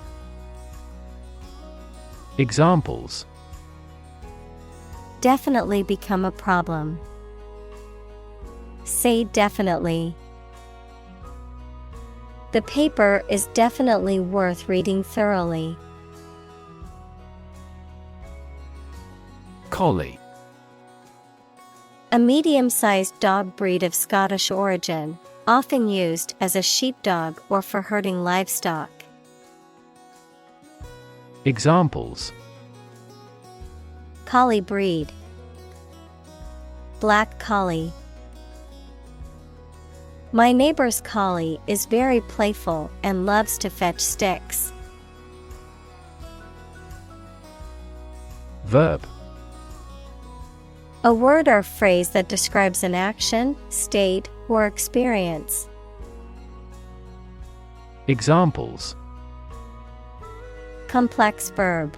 Examples. Definitely become a problem. Say definitely. The paper is definitely worth reading thoroughly. Collie. A medium-sized dog breed of Scottish origin, often used as a sheepdog or for herding livestock. Examples. Collie breed. Black collie. My neighbor's collie is very playful and loves to fetch sticks. Verb. A word or phrase that describes an action, state, or experience. Examples. Complex verb.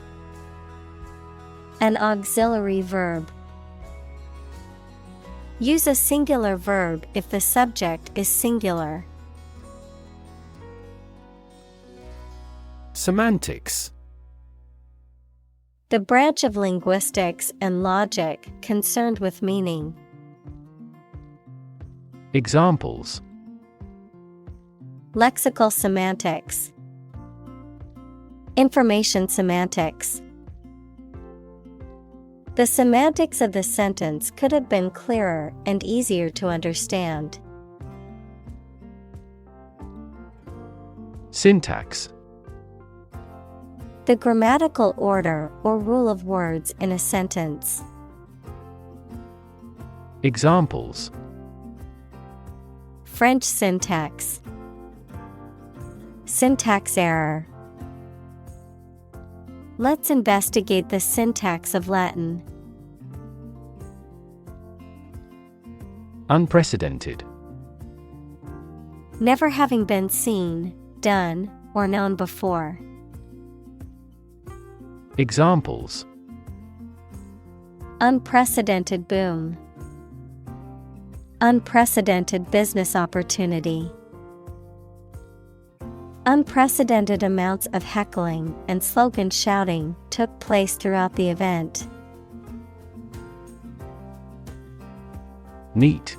An auxiliary verb. Use a singular verb if the subject is singular. Semantics. The branch of linguistics and logic concerned with meaning. Examples. Lexical semantics. Information semantics. The semantics of the sentence could have been clearer and easier to understand. Syntax. The grammatical order or rule of words in a sentence. Examples. French syntax. Syntax error. Let's investigate the syntax of Latin. Unprecedented. never having been seen, done, or known before. Examples: Unprecedented boom. Unprecedented business opportunity. Unprecedented amounts of heckling and slogan shouting took place throughout the event. Neat.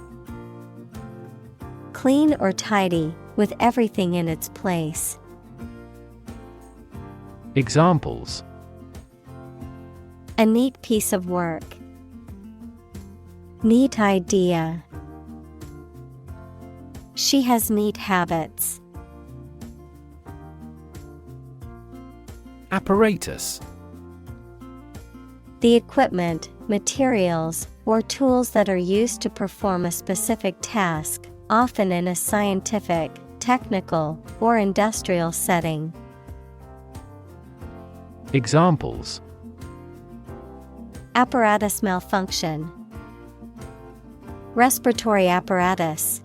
Clean or tidy, with everything in its place. Examples: A neat piece of work. Neat idea. She has neat habits. Apparatus. The equipment, materials, or tools that are used to perform a specific task, often in a scientific, technical, or industrial setting. Examples: Apparatus malfunction. Respiratory apparatus.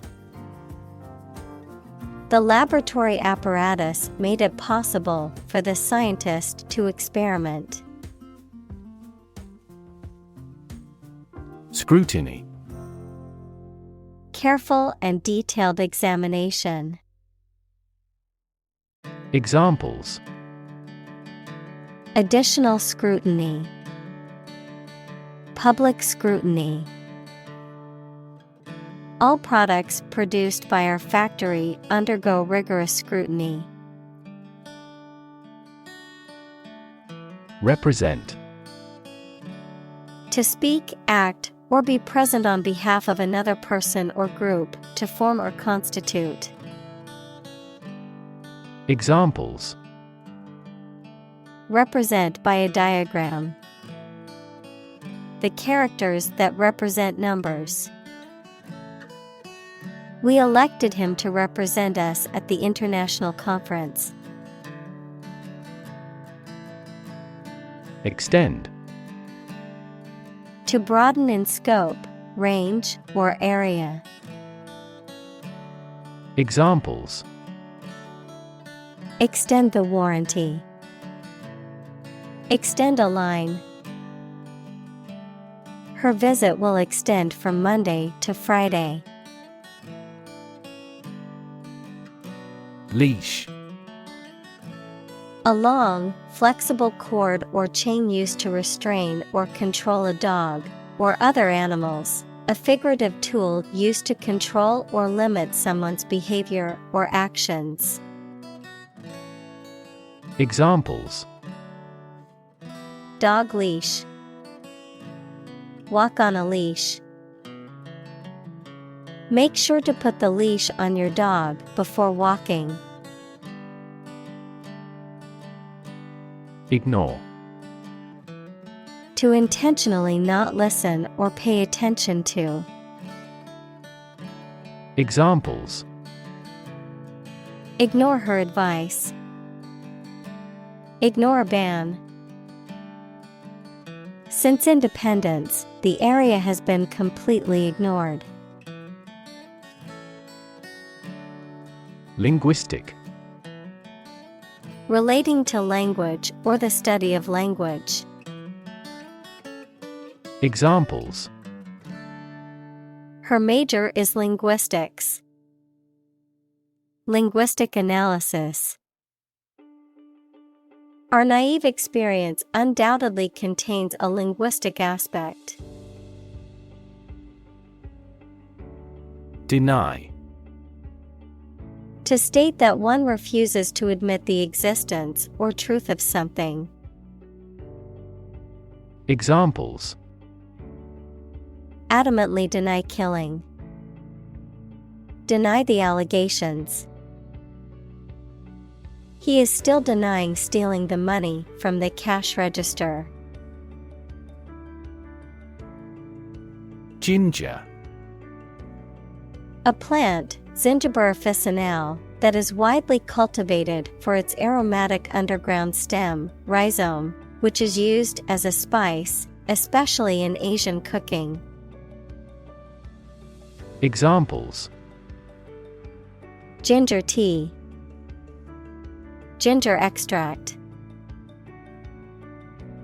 The laboratory apparatus made it possible for the scientist to experiment. Scrutiny. Careful and detailed examination. Examples: Additional scrutiny. Public scrutiny. All products produced by our factory undergo rigorous scrutiny. Represent. To speak, act, or be present on behalf of another person or group, to form or constitute. Examples: Represent by a diagram. The characters that represent numbers. We elected him to represent us at the international conference. Extend. To broaden in scope, range, or area. Examples: Extend the warranty. Extend a line. Her visit will extend from Monday to Friday. Leash. A long, flexible cord or chain used to restrain or control a dog, or other animals, a figurative tool used to control or limit someone's behavior or actions. Examples: Dog leash. Walk on a leash. Make sure to put the leash on your dog before walking. Ignore. To intentionally not listen or pay attention to. Examples: Ignore her advice. Ignore a ban. Since independence, the area has been completely ignored. Linguistic. Relating to language or the study of language. Examples: Her major is linguistics. Linguistic analysis. Our naive experience undoubtedly contains a linguistic aspect. Deny. To state that one refuses to admit the existence or truth of something. Examples: Adamantly deny killing. Deny the allegations. He is still denying stealing the money from the cash register. Ginger. A plant, Zingiber officinale, that is widely cultivated for its aromatic underground stem, rhizome, which is used as a spice, especially in Asian cooking. Examples: Ginger tea. Ginger extract.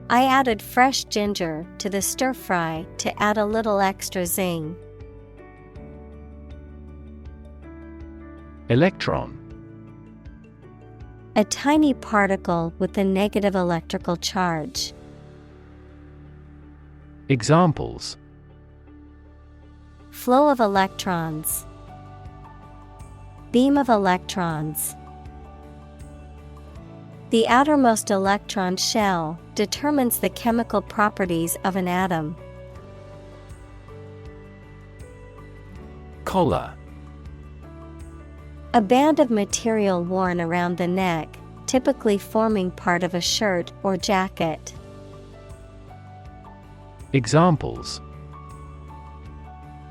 I added fresh ginger to the stir fry to add a little extra zing. Electron. A tiny particle with a negative electrical charge. Examples: Flow of electrons. Beam of electrons. The outermost electron shell determines the chemical properties of an atom. Collar. A band of material worn around the neck, typically forming part of a shirt or jacket. Examples: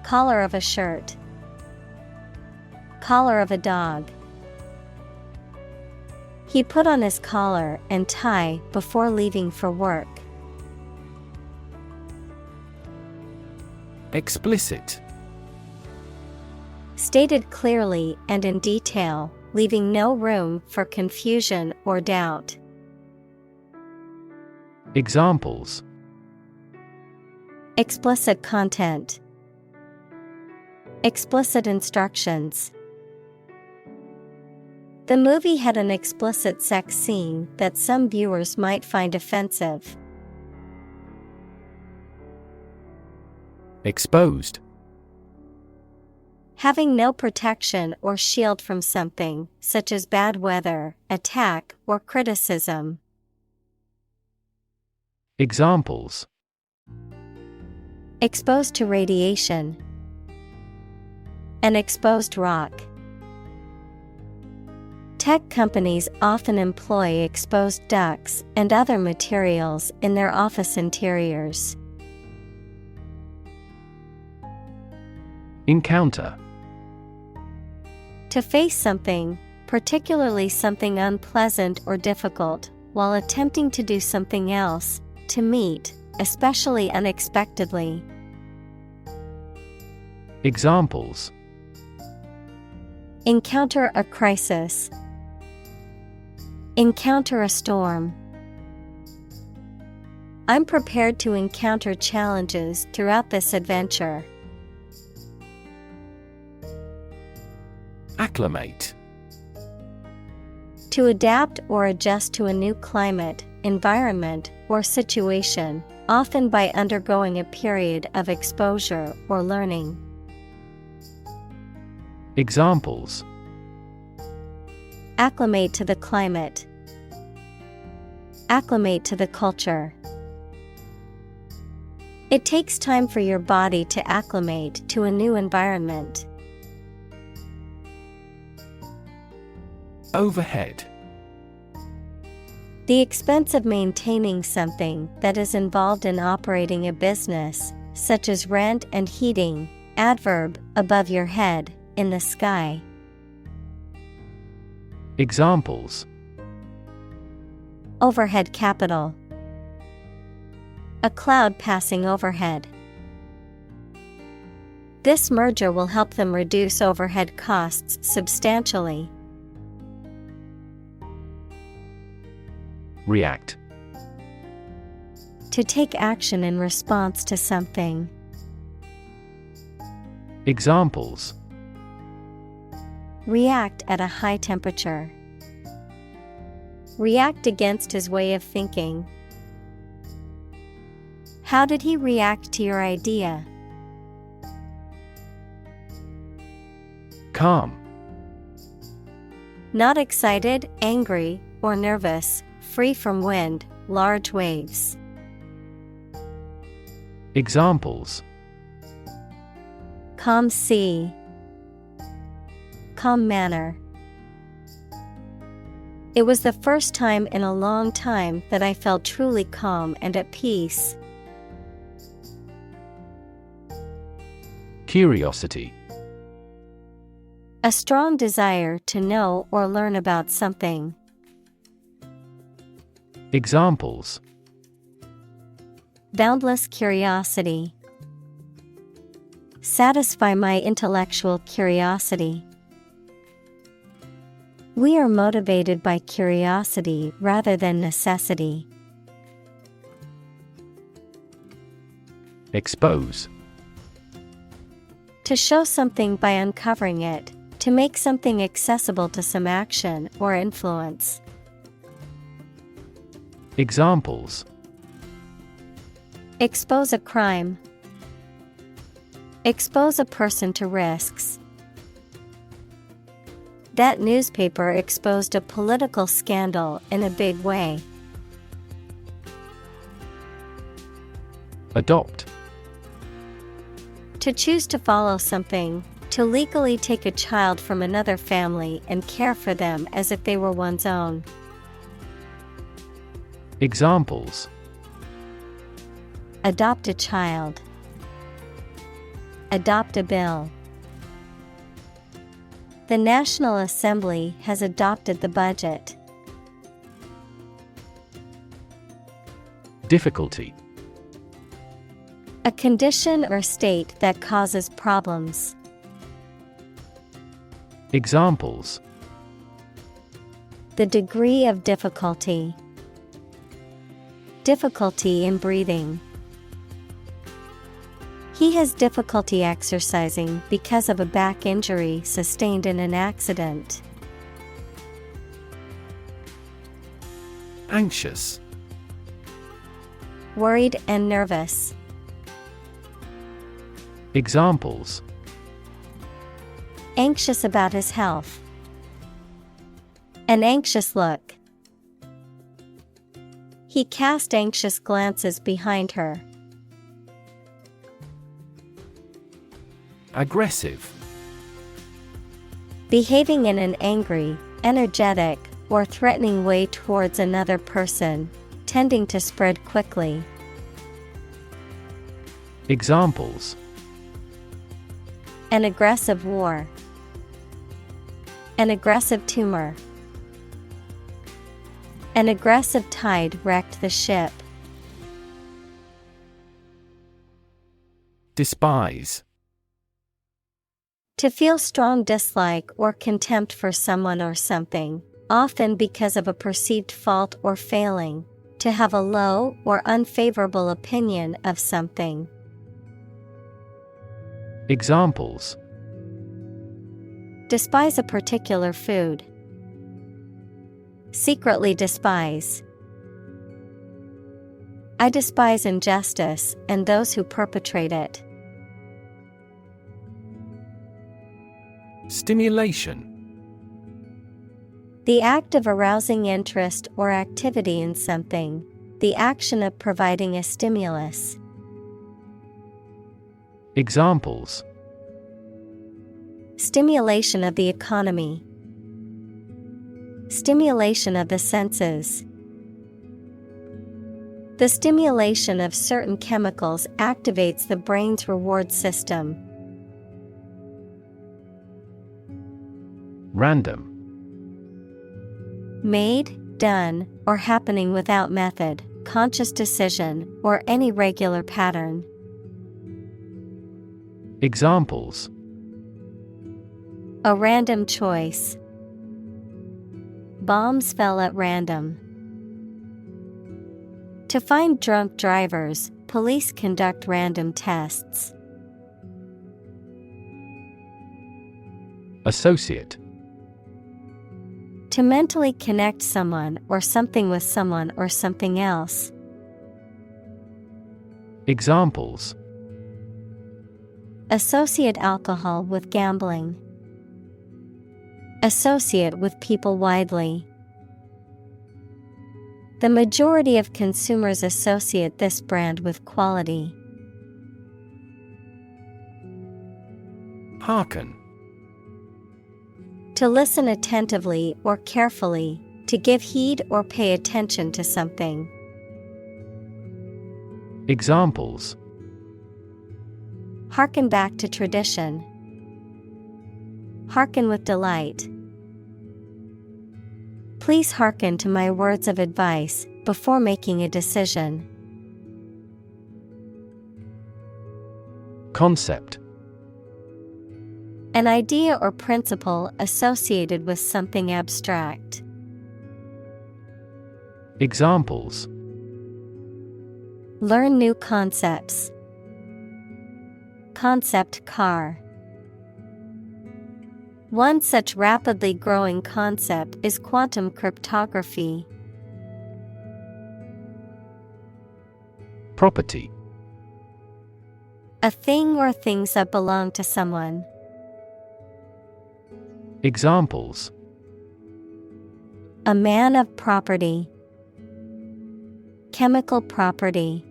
Collar of a shirt. Collar of a dog. He put on his collar and tie before leaving for work. Explicit. Stated clearly and in detail, leaving no room for confusion or doubt. Examples: Explicit content. Explicit instructions. The movie had an explicit sex scene that some viewers might find offensive. Exposed. Having no protection or shield from something, such as bad weather, attack, or criticism. Examples: Exposed to radiation. An exposed rock. Tech companies often employ exposed ducts and other materials in their office interiors. Encounter. To face something, particularly something unpleasant or difficult, while attempting to do something else, to meet, especially unexpectedly. Examples: Encounter a crisis. Encounter a storm. I'm prepared to encounter challenges throughout this adventure. Acclimate. To adapt or adjust to a new climate, environment, or situation, often by undergoing a period of exposure or learning. Examples: Acclimate to the climate. Acclimate to the culture. It takes time for your body to acclimate to a new environment. Overhead. The expense of maintaining something that is involved in operating a business, such as rent and heating. Adverb, above your head, in the sky. Examples: Overhead capital. A cloud passing overhead. This merger will help them reduce overhead costs substantially. React. To take action in response to something. Examples: React at a high temperature. React against his way of thinking. How did he react to your idea? Calm. Not excited, angry, or nervous, free from wind, large waves. Examples: Calm sea. Calm manner. It was the first time in a long time that I felt truly calm and at peace. Curiosity. A strong desire to know or learn about something. Examples: Boundless curiosity. Satisfy my intellectual curiosity. We are motivated by curiosity rather than necessity. Expose. To show something by uncovering it, to make something accessible to some action or influence. Examples. Expose a crime. Expose a person to risks. That newspaper exposed a political scandal in a big way. Adopt. To choose to follow something, to legally take a child from another family and care for them as if they were one's own. Examples. Adopt a child. Adopt a bill. The National Assembly has adopted the budget. Difficulty. A condition or state that causes problems. Examples. The degree of difficulty. Difficulty in breathing. He has difficulty exercising because of a back injury sustained in an accident. Anxious. Worried and nervous. Examples. Anxious about his health. An anxious look. He cast anxious glances behind her. Aggressive. Behaving in an angry, energetic, or threatening way towards another person, tending to spread quickly. Examples. An aggressive war. An aggressive tumor. An aggressive tide wrecked the ship. Despise. To feel strong dislike or contempt for someone or something, often because of a perceived fault or failing. To have a low or unfavorable opinion of something. Examples. Despise a particular food. Secretly despise. I despise injustice and those who perpetrate it. Stimulation. The act of arousing interest or activity in something. The action of providing a stimulus. Examples. Stimulation of the economy. Stimulation of the senses. The stimulation of certain chemicals activates the brain's reward system. Random. Made, done, or happening without method, conscious decision, or any regular pattern. Examples. A random choice. Bombs fell at random. To find drunk drivers, police conduct random tests. Associate. To mentally connect someone or something with someone or something else. Examples. Associate alcohol with gambling. Associate with people widely. The majority of consumers associate this brand with quality. Hearken. To listen attentively or carefully, to give heed or pay attention to something. Examples. Hearken back to tradition. Hearken with delight. Please hearken to my words of advice before making a decision. Concept. An idea or principle associated with something abstract. Examples: Learn new concepts. Concept car. One such rapidly growing concept is quantum cryptography. Property. A thing or things that belong to someone. Examples: A man of property. Chemical property.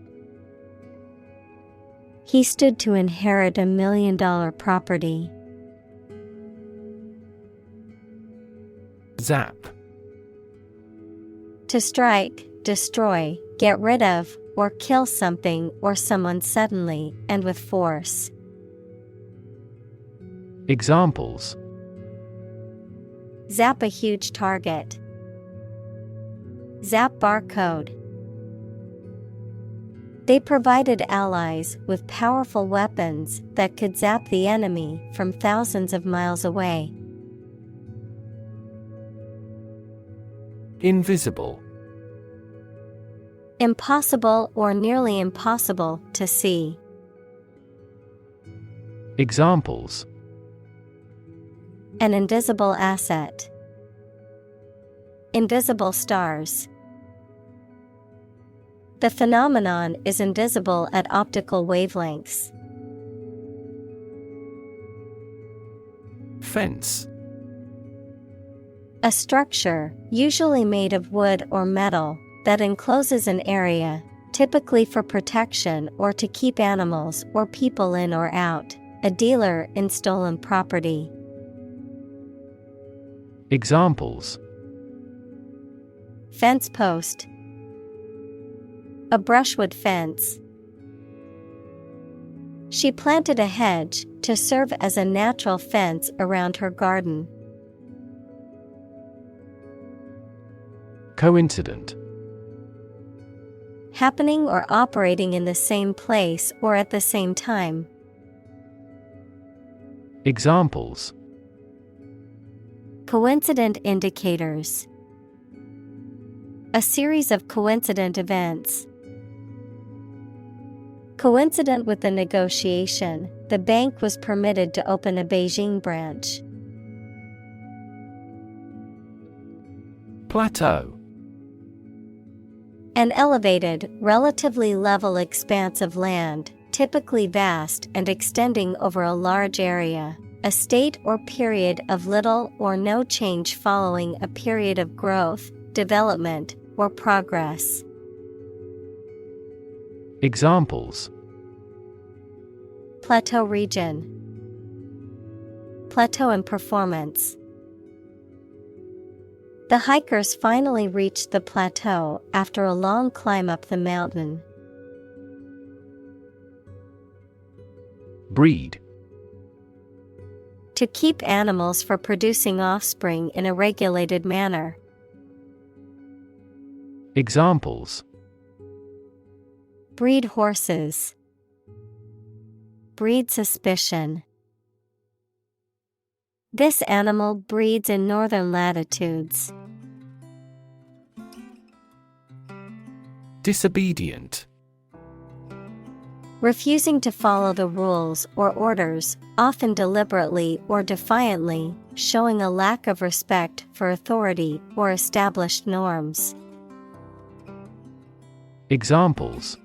He stood to inherit $1 million property. Zap. To strike, destroy, get rid of, or kill something or someone suddenly and with force. Examples: Zap a huge target. Zap barcode. They provided allies with powerful weapons that could zap the enemy from thousands of miles away. Invisible. Impossible or nearly impossible to see. Examples: An invisible asset. Invisible stars. The phenomenon is invisible at optical wavelengths. Fence. A structure, usually made of wood or metal, that encloses an area, typically for protection or to keep animals or people in or out. A dealer in stolen property. Examples: Fence post. A brushwood fence. She planted a hedge to serve as a natural fence around her garden. Coincident. Happening or operating in the same place or at the same time. Examples: Coincident indicators. A series of coincident events. Coincident with the negotiation, the bank was permitted to open a Beijing branch. Plateau. An elevated, relatively level expanse of land, typically vast and extending over a large area. A state or period of little or no change following a period of growth, development, or progress. Examples: Plateau region. Plateau in performance. The hikers finally reached the plateau after a long climb up the mountain. Breed. To keep animals for producing offspring in a regulated manner. Examples: Breed horses. Breed suspicion. This animal breeds in northern latitudes. Disobedient. Refusing to follow the rules or orders, often deliberately or defiantly, showing a lack of respect for authority or established norms. Examples: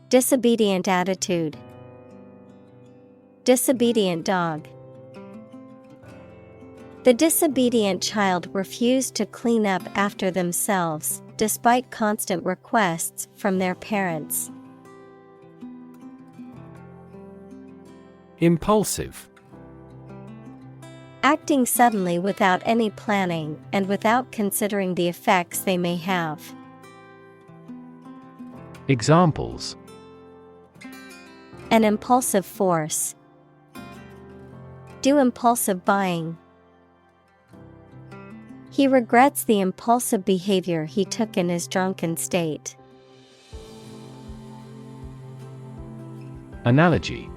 Disobedient attitude. Disobedient dog. The disobedient child refused to clean up after themselves, despite constant requests from their parents. Impulsive. Acting suddenly without any planning and without considering the effects they may have. Examples: An impulsive force. Do impulsive buying. He regrets the impulsive behavior he took in his drunken state. Analogy.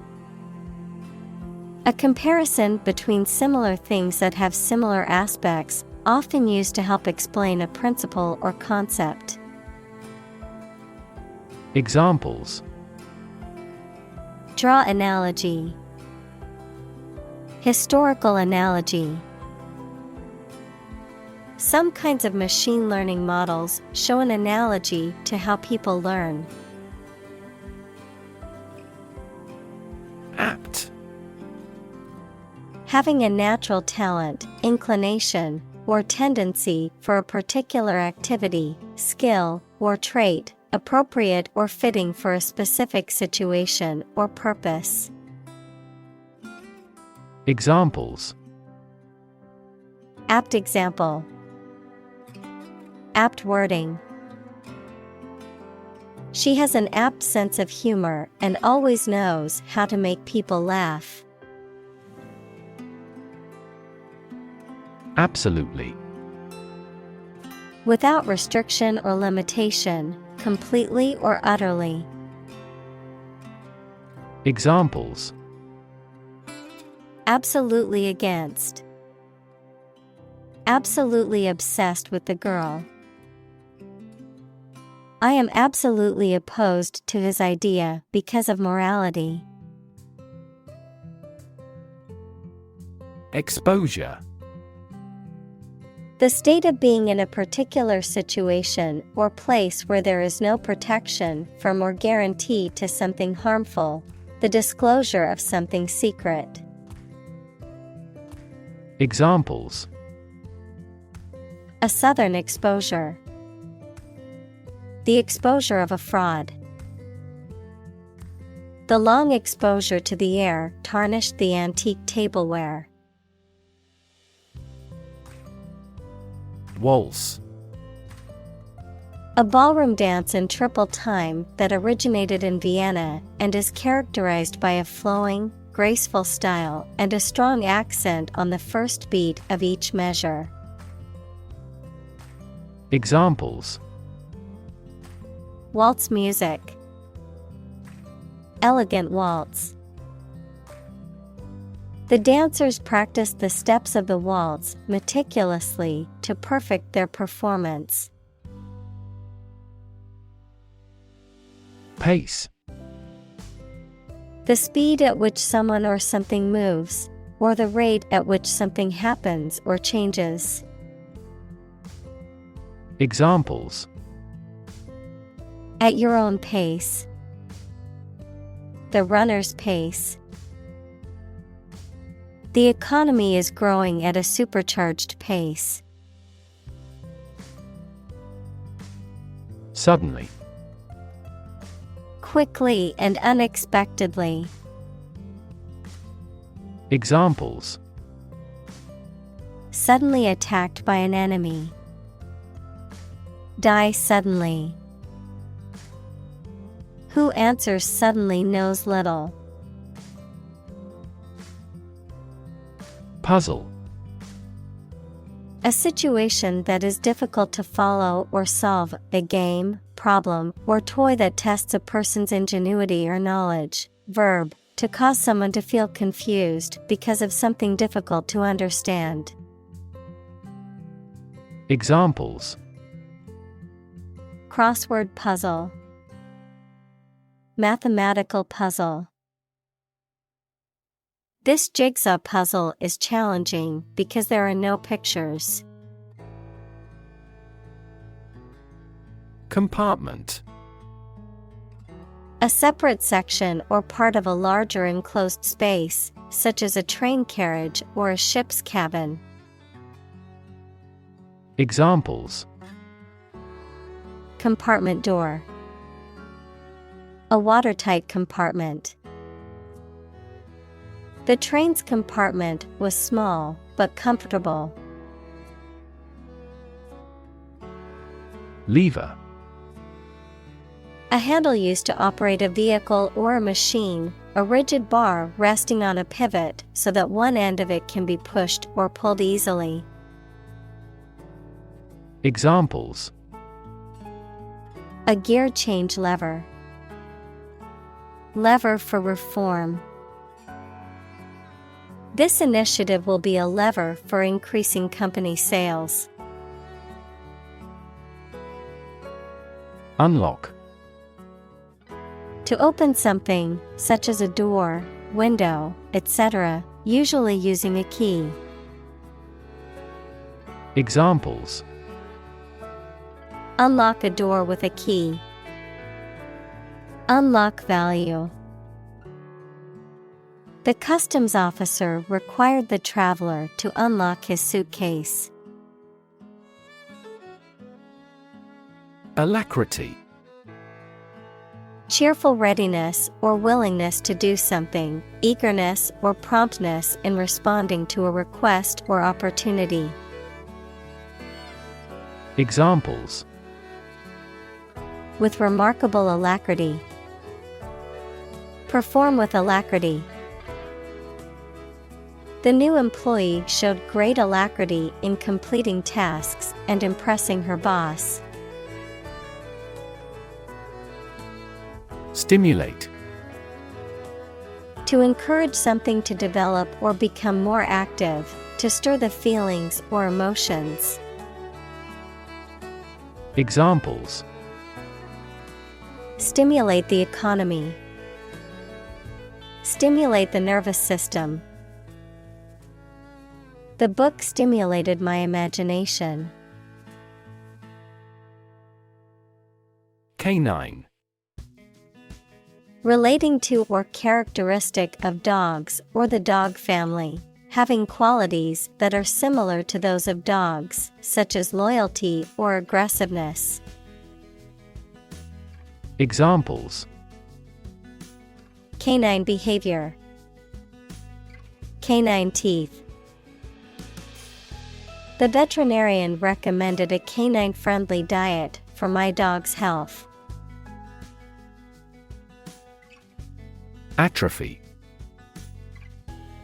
A comparison between similar things that have similar aspects, often used to help explain a principle or concept. Examples: Draw analogy. Historical analogy. Some kinds of machine learning models show an analogy to how people learn. Apt. Having a natural talent, inclination, or tendency for a particular activity, skill, or trait, appropriate or fitting for a specific situation or purpose. Examples: Apt example. Apt wording. She has an apt sense of humor and always knows how to make people laugh. Absolutely. Without restriction or limitation, completely or utterly. Examples: Absolutely against. Absolutely obsessed with the girl. I am absolutely opposed to his idea because of morality. Exposure. The state of being in a particular situation or place where there is no protection from or guarantee to something harmful, the disclosure of something secret. Examples: A southern exposure. The exposure of a fraud. The long exposure to the air tarnished the antique tableware. Waltz. A ballroom dance in triple time that originated in Vienna and is characterized by a flowing, graceful style and a strong accent on the first beat of each measure. Examples: Waltz music. Elegant waltz. The dancers practiced the steps of the waltz meticulously to perfect their performance. Pace. The speed at which someone or something moves, or the rate at which something happens or changes. Examples: At your own pace. The runner's pace. The economy is growing at a supercharged pace. Suddenly. Quickly and unexpectedly. Examples: Suddenly attacked by an enemy. Die suddenly. Who answers suddenly knows little. Puzzle. A situation that is difficult to follow or solve, a game, problem, or toy that tests a person's ingenuity or knowledge. Verb, to cause someone to feel confused because of something difficult to understand. Examples: Crossword puzzle. Mathematical puzzle. This jigsaw puzzle is challenging because there are no pictures. Compartment. A separate section or part of a larger enclosed space, such as a train carriage or a ship's cabin. Examples: Compartment door. A watertight compartment. The train's compartment was small but comfortable. Lever. A handle used to operate a vehicle or a machine, a rigid bar resting on a pivot so that one end of it can be pushed or pulled easily. Examples: A gear change lever. Lever for reform. This initiative will be a lever for increasing company sales. Unlock. To open something, such as a door, window, etc., usually using a key. Examples: Unlock a door with a key. Unlock value. The customs officer required the traveler to unlock his suitcase. Alacrity. Cheerful readiness or willingness to do something, eagerness or promptness in responding to a request or opportunity. Examples: With remarkable alacrity. Perform with alacrity. The new employee showed great alacrity in completing tasks and impressing her boss. Stimulate. To encourage something to develop or become more active, to stir the feelings or emotions. Examples: Stimulate the economy. Stimulate the nervous system. The book stimulated my imagination. Canine. Relating to or characteristic of dogs or the dog family, having qualities that are similar to those of dogs, such as loyalty or aggressiveness. Examples: Canine behavior. Canine teeth. The veterinarian recommended a canine-friendly diet for my dog's health. Atrophy.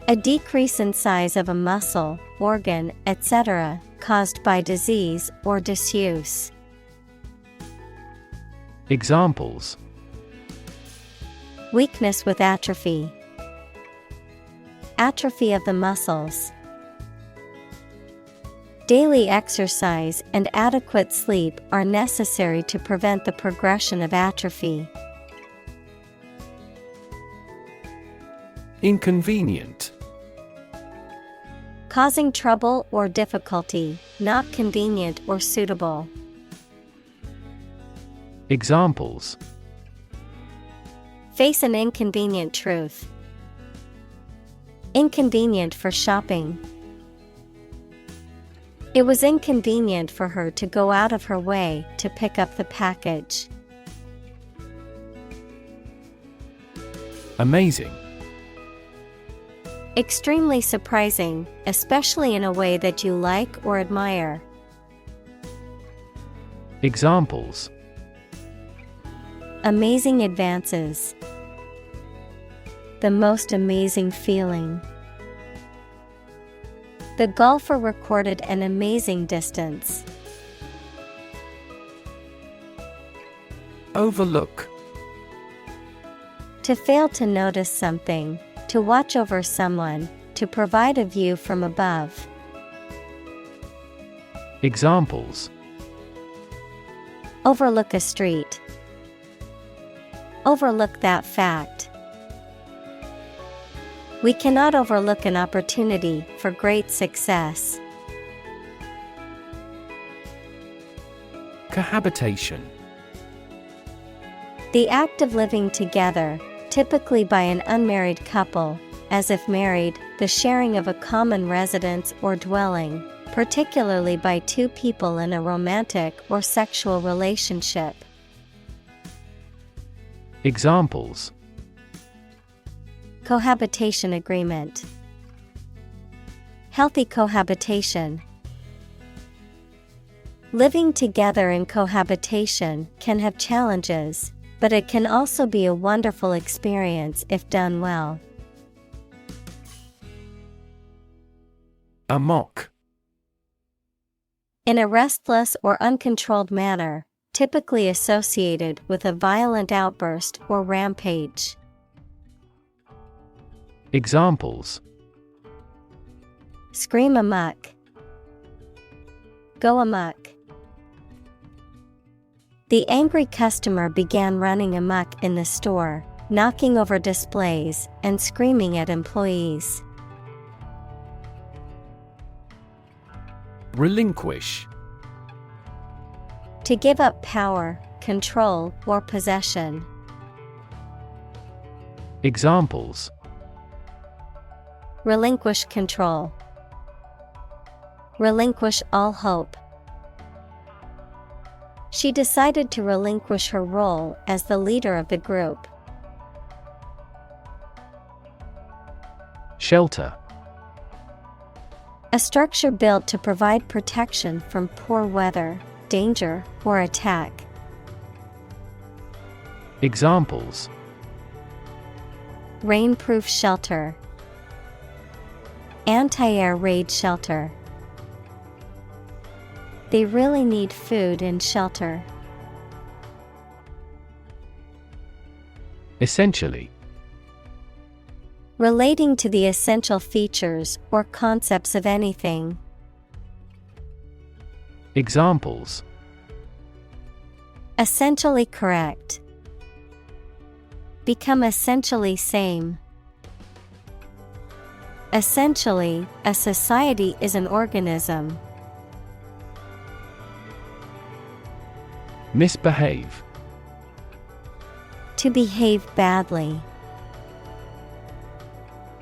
A decrease in size of a muscle, organ, etc., caused by disease or disuse. Examples: Weakness with atrophy. Atrophy of the muscles. Daily exercise and adequate sleep are necessary to prevent the progression of atrophy. Inconvenient. Causing trouble or difficulty, not convenient or suitable. Examples: Face an inconvenient truth. Inconvenient for shopping. It was inconvenient for her to go out of her way to pick up the package. Amazing. Extremely surprising, especially in a way that you like or admire. Examples: Amazing advances. The most amazing feeling. The golfer recorded an amazing distance. Overlook. To fail to notice something, to watch over someone, to provide a view from above. Examples: Overlook a street. Overlook that fact. We cannot overlook an opportunity for great success. Cohabitation. The act of living together, typically by an unmarried couple, as if married, the sharing of a common residence or dwelling, particularly by two people in a romantic or sexual relationship. Examples: Cohabitation agreement. Healthy cohabitation. Living together in cohabitation can have challenges, but it can also be a wonderful experience if done well. Amok. In a restless or uncontrolled manner, typically associated with a violent outburst or rampage. Examples: Scream amuck. Go amuck. The angry customer began running amok in the store, knocking over displays and screaming at employees. Relinquish. To give up power, control, or possession. Examples: Relinquish control. Relinquish all hope. She decided to relinquish her role as the leader of the group. Shelter. A structure built to provide protection from poor weather, danger, or attack. Examples: Rainproof shelter. Anti-air raid shelter. They really need food and shelter. Essentially. Relating to the essential features or concepts of anything. Examples: Essentially correct. Become essentially same. Essentially, a society is an organism. Misbehave. To behave badly.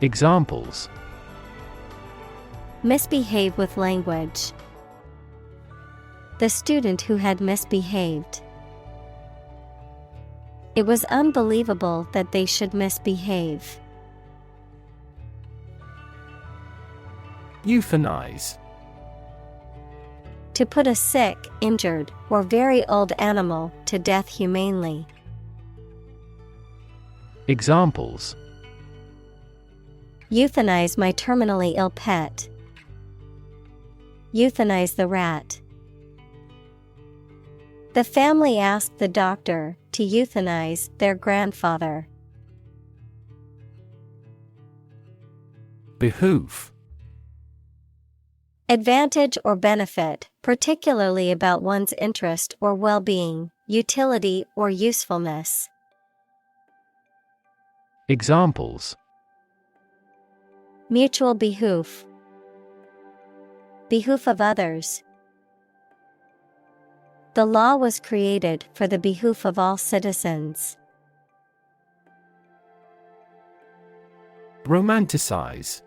Examples: Misbehave with language. The student who had misbehaved. It was unbelievable that they should misbehave. Euthanize. To put a sick, injured, or very old animal to death humanely. Examples: Euthanize my terminally ill pet. Euthanize the rat. The family asked the doctor to euthanize their grandfather. Behoove. Advantage or benefit, particularly about one's interest or well-being, utility or usefulness. Examples: Mutual behoof. Behoof of others. The law was created for the behoof of all citizens. Romanticize.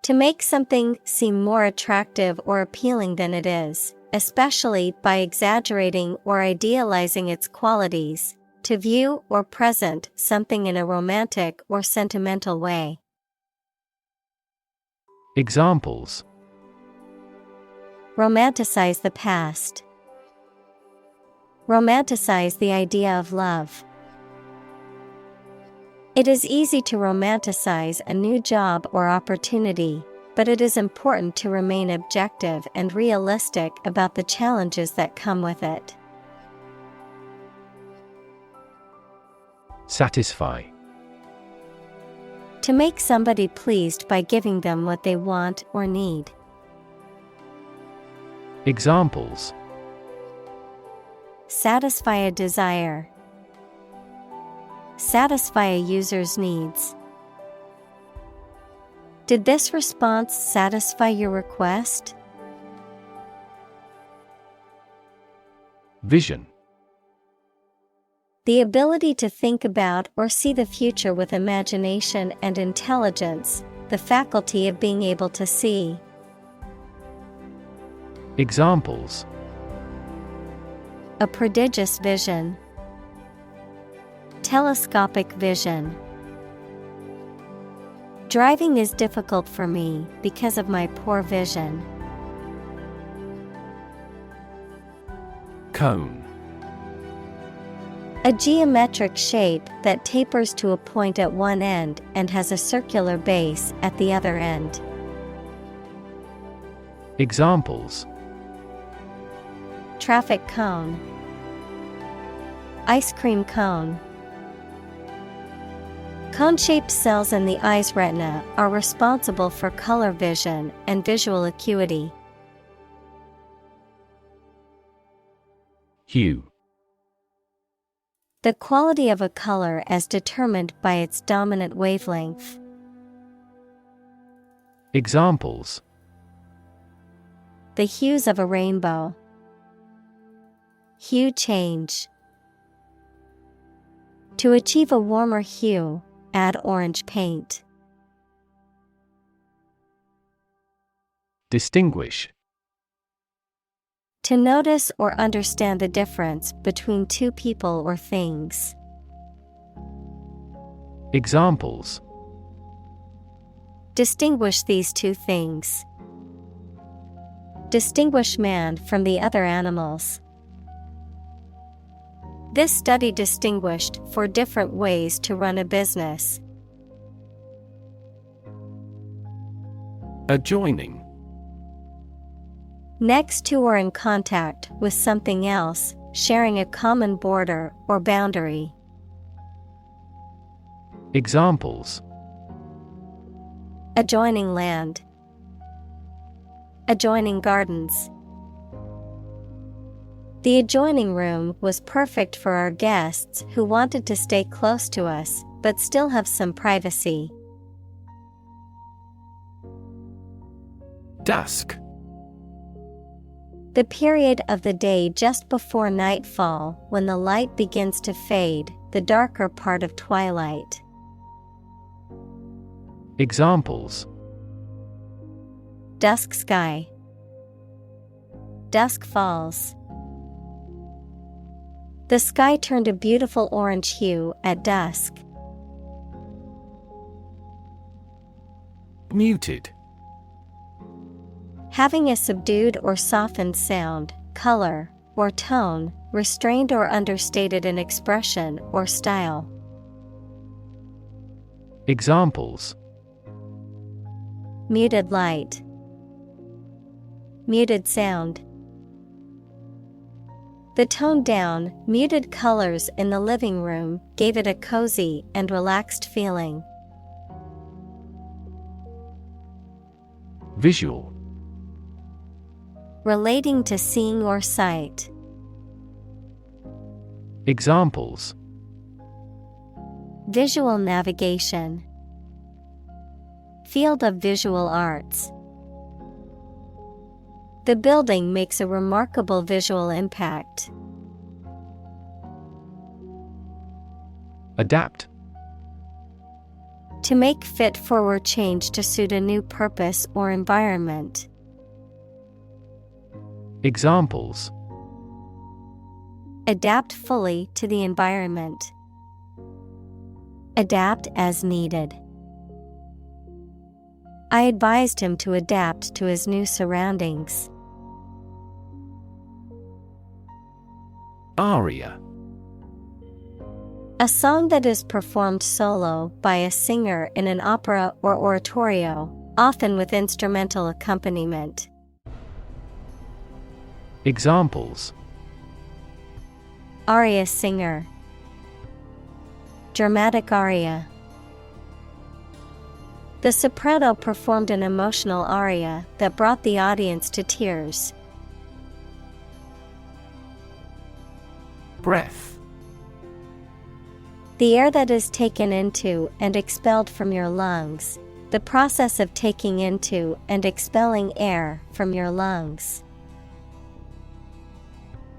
To make something seem more attractive or appealing than it is, especially by exaggerating or idealizing its qualities, to view or present something in a romantic or sentimental way. Examples: Romanticize the past. Romanticize the idea of love. It is easy to romanticize a new job or opportunity, but it is important to remain objective and realistic about the challenges that come with it. Satisfy. To make somebody pleased by giving them what they want or need. Examples: Satisfy a desire. Satisfy a user's needs. Did this response satisfy your request? Vision. The ability to think about or see the future with imagination and intelligence, the faculty of being able to see. Examples: A prodigious vision. Telescopic vision. Driving is difficult for me because of my poor vision. Cone. A geometric shape that tapers to a point at one end and has a circular base at the other end. Examples: Traffic cone. Ice cream cone. Cone-shaped cells in the eye's retina are responsible for color vision and visual acuity. Hue. The quality of a color as determined by its dominant wavelength. Examples: The hues of a rainbow. Hue change. To achieve a warmer hue, add orange paint. Distinguish. To notice or understand the difference between two people or things. Examples: Distinguish these two things. Distinguish man from the other animals. This study distinguished 4 different ways to run a business. Adjoining. Next to or in contact with something else, sharing a common border or boundary. Examples: Adjoining land. Adjoining gardens. The adjoining room was perfect for our guests who wanted to stay close to us but still have some privacy. Dusk. The period of the day just before nightfall when the light begins to fade, the darker part of twilight. Examples: Dusk sky. Dusk falls. The sky turned a beautiful orange hue at dusk. Muted. Having a subdued or softened sound, color, or tone, restrained or understated in expression or style. Examples: Muted light. Muted sound. The toned down, muted colors in the living room gave it a cozy and relaxed feeling. Visual. Relating to seeing or sight. Examples: Visual navigation. Field of visual arts. The building makes a remarkable visual impact. Adapt. To make fit forward change to suit a new purpose or environment. Examples: Adapt fully to the environment. Adapt as needed. I advised him to adapt to his new surroundings. Aria. A song that is performed solo by a singer in an opera or oratorio, often with instrumental accompaniment. Examples: Aria singer. Dramatic aria. The soprano performed an emotional aria that brought the audience to tears. Breath. The air that is taken into and expelled from your lungs. The process of taking into and expelling air from your lungs.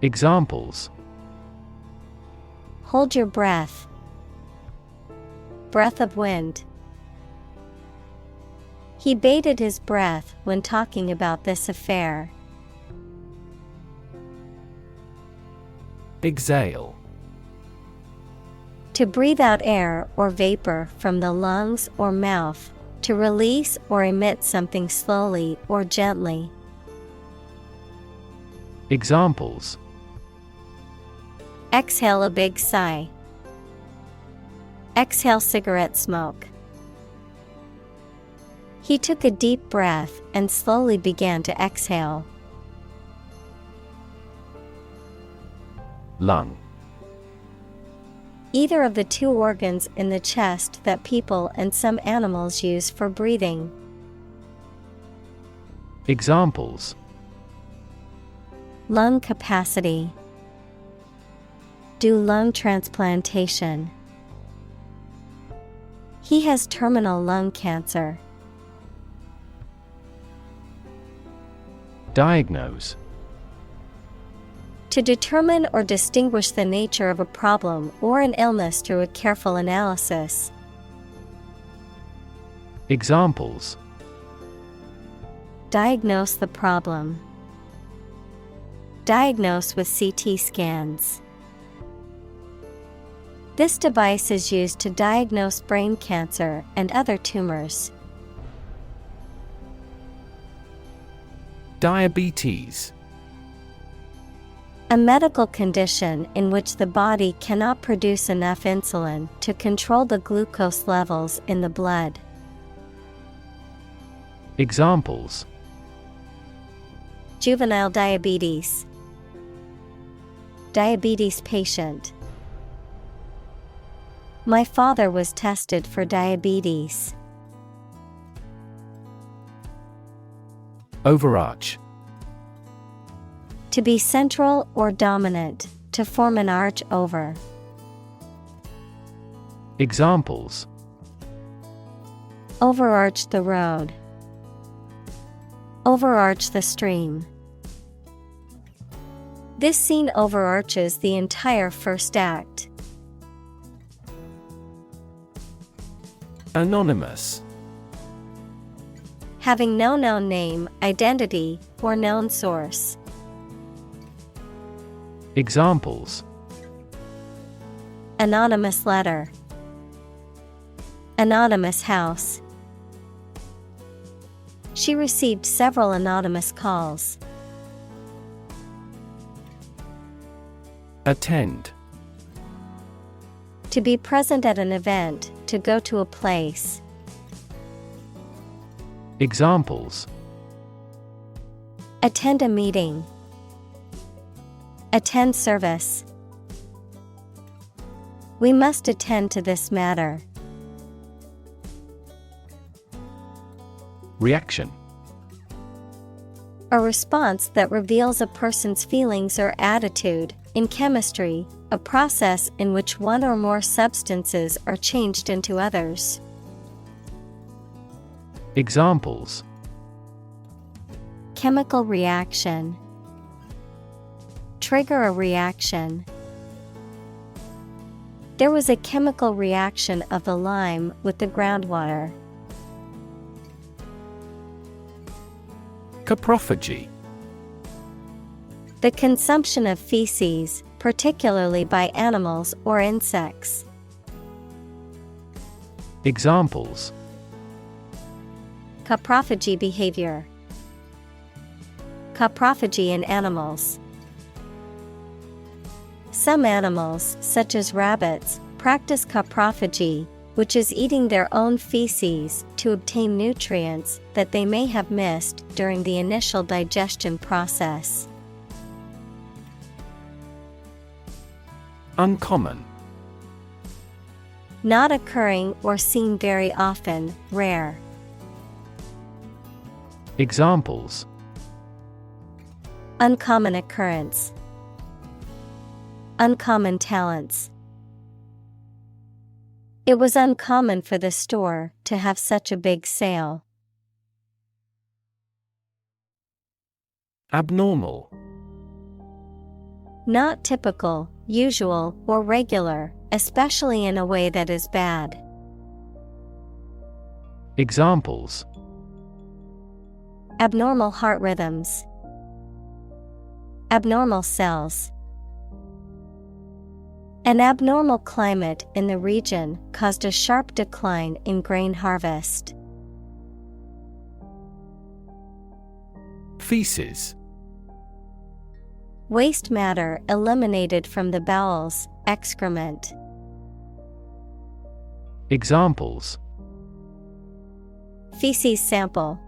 Examples: Hold your breath. Breath of wind. He bated his breath when talking about this affair. Exhale. To breathe out air or vapor from the lungs or mouth, to release or emit something slowly or gently. Examples: Exhale a big sigh. Exhale cigarette smoke. He took a deep breath and slowly began to exhale. Lung. Either of the two organs in the chest that people and some animals use for breathing. Examples: Lung capacity. Do lung transplantation. He has terminal lung cancer. Diagnose. To determine or distinguish the nature of a problem or an illness through a careful analysis. Examples: Diagnose the problem. Diagnose with CT scans. This device is used to diagnose brain cancer and other tumors. Diabetes. A medical condition in which the body cannot produce enough insulin to control the glucose levels in the blood. Examples: Juvenile diabetes. Diabetes patient. My father was tested for diabetes. Overarch. To be central or dominant, to form an arch over. Examples: Overarch the road. Overarch the stream. This scene overarches the entire first act. Anonymous. Having no known name, identity, or known source. Examples: Anonymous letter. Anonymous house. She received several anonymous calls. Attend. To be present at an event, to go to a place. Examples: Attend a meeting. Attend service. We must attend to this matter. Reaction. A response that reveals a person's feelings or attitude. In chemistry, a process in which one or more substances are changed into others. Examples: Chemical reaction. Trigger a reaction. There was a chemical reaction of the lime with the groundwater. Coprophagy. The consumption of feces, particularly by animals or insects. Examples: Coprophagy behavior. Coprophagy in animals. Some animals, such as rabbits, practice coprophagy, which is eating their own feces to obtain nutrients that they may have missed during the initial digestion process. Uncommon. Not occurring or seen very often, rare. Examples: Uncommon occurrence. Uncommon talents. It was uncommon for the store to have such a big sale. Abnormal. Not typical, usual, or regular, especially in a way that is bad. Examples: Abnormal heart rhythms. Abnormal cells. An abnormal climate in the region caused a sharp decline in grain harvest. Feces. Waste matter eliminated from the bowels, excrement. Examples: Feces sample.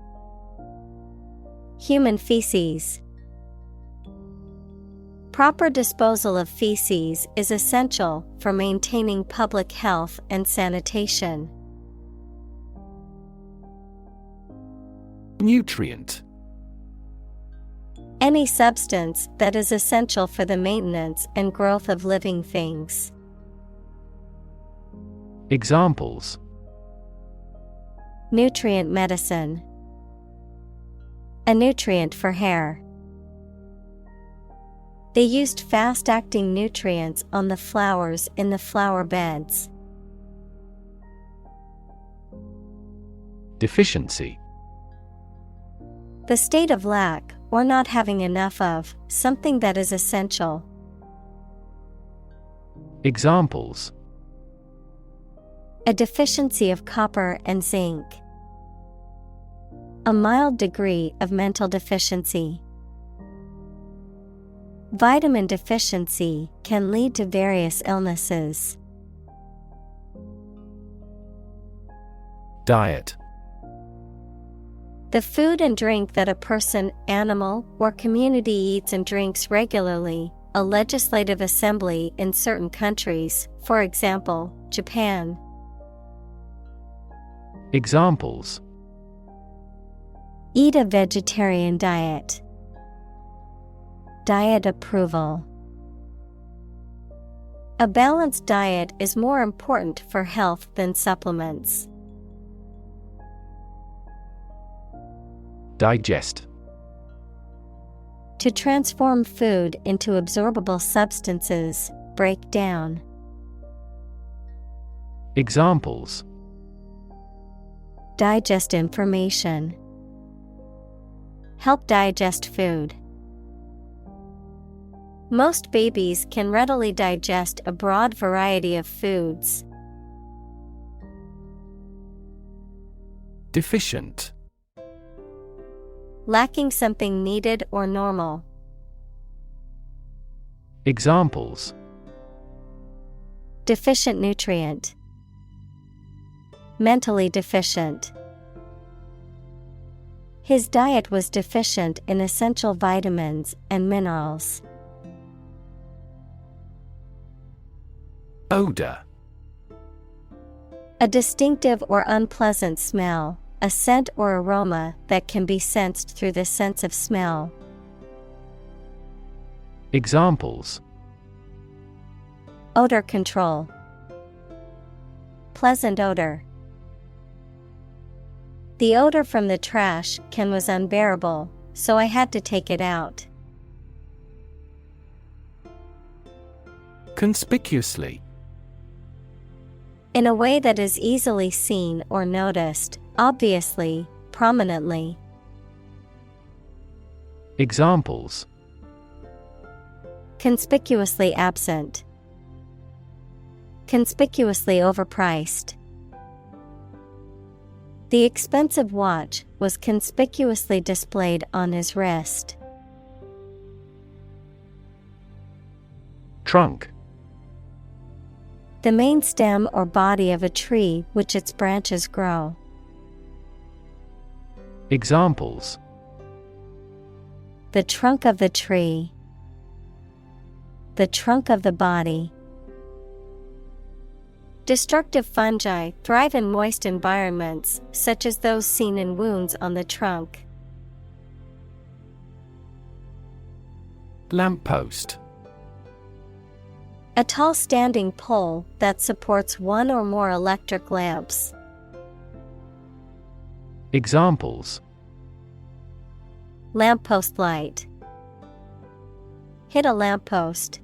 Human feces. Proper disposal of feces is essential for maintaining public health and sanitation. Nutrient. Any substance that is essential for the maintenance and growth of living things. Examples: nutrient medicine, a nutrient for hair. They used fast-acting nutrients on the flowers in the flower beds. Deficiency. The state of lack, or not having enough of, something that is essential. Examples: a deficiency of copper and zinc. A mild degree of mental deficiency. Vitamin deficiency can lead to various illnesses. Diet. The food and drink that a person, animal, or community eats and drinks regularly. A legislative assembly in certain countries, for example, Japan. Examples: eat a vegetarian diet. Diet approval. A balanced diet is more important for health than supplements. Digest. To transform food into absorbable substances, break down. Examples: digest information. Help digest food. Most babies can readily digest a broad variety of foods. Deficient. Lacking something needed or normal. Examples: deficient nutrient. Mentally deficient. His diet was deficient in essential vitamins and minerals. Odor. A distinctive or unpleasant smell, a scent or aroma that can be sensed through the sense of smell. Examples: odor control. Pleasant odor. The odor from the trash can was unbearable, so I had to take it out. Conspicuously. In a way that is easily seen or noticed, obviously, prominently. Examples: conspicuously absent. Conspicuously overpriced. The expensive watch was conspicuously displayed on his wrist. Trunk. The main stem or body of a tree which its branches grow. Examples: the trunk of the tree. The trunk of the body. Destructive fungi thrive in moist environments, such as those seen in wounds on the trunk. Lamppost. A tall standing pole that supports one or more electric lamps. Examples: lamppost light. Hit a lamppost.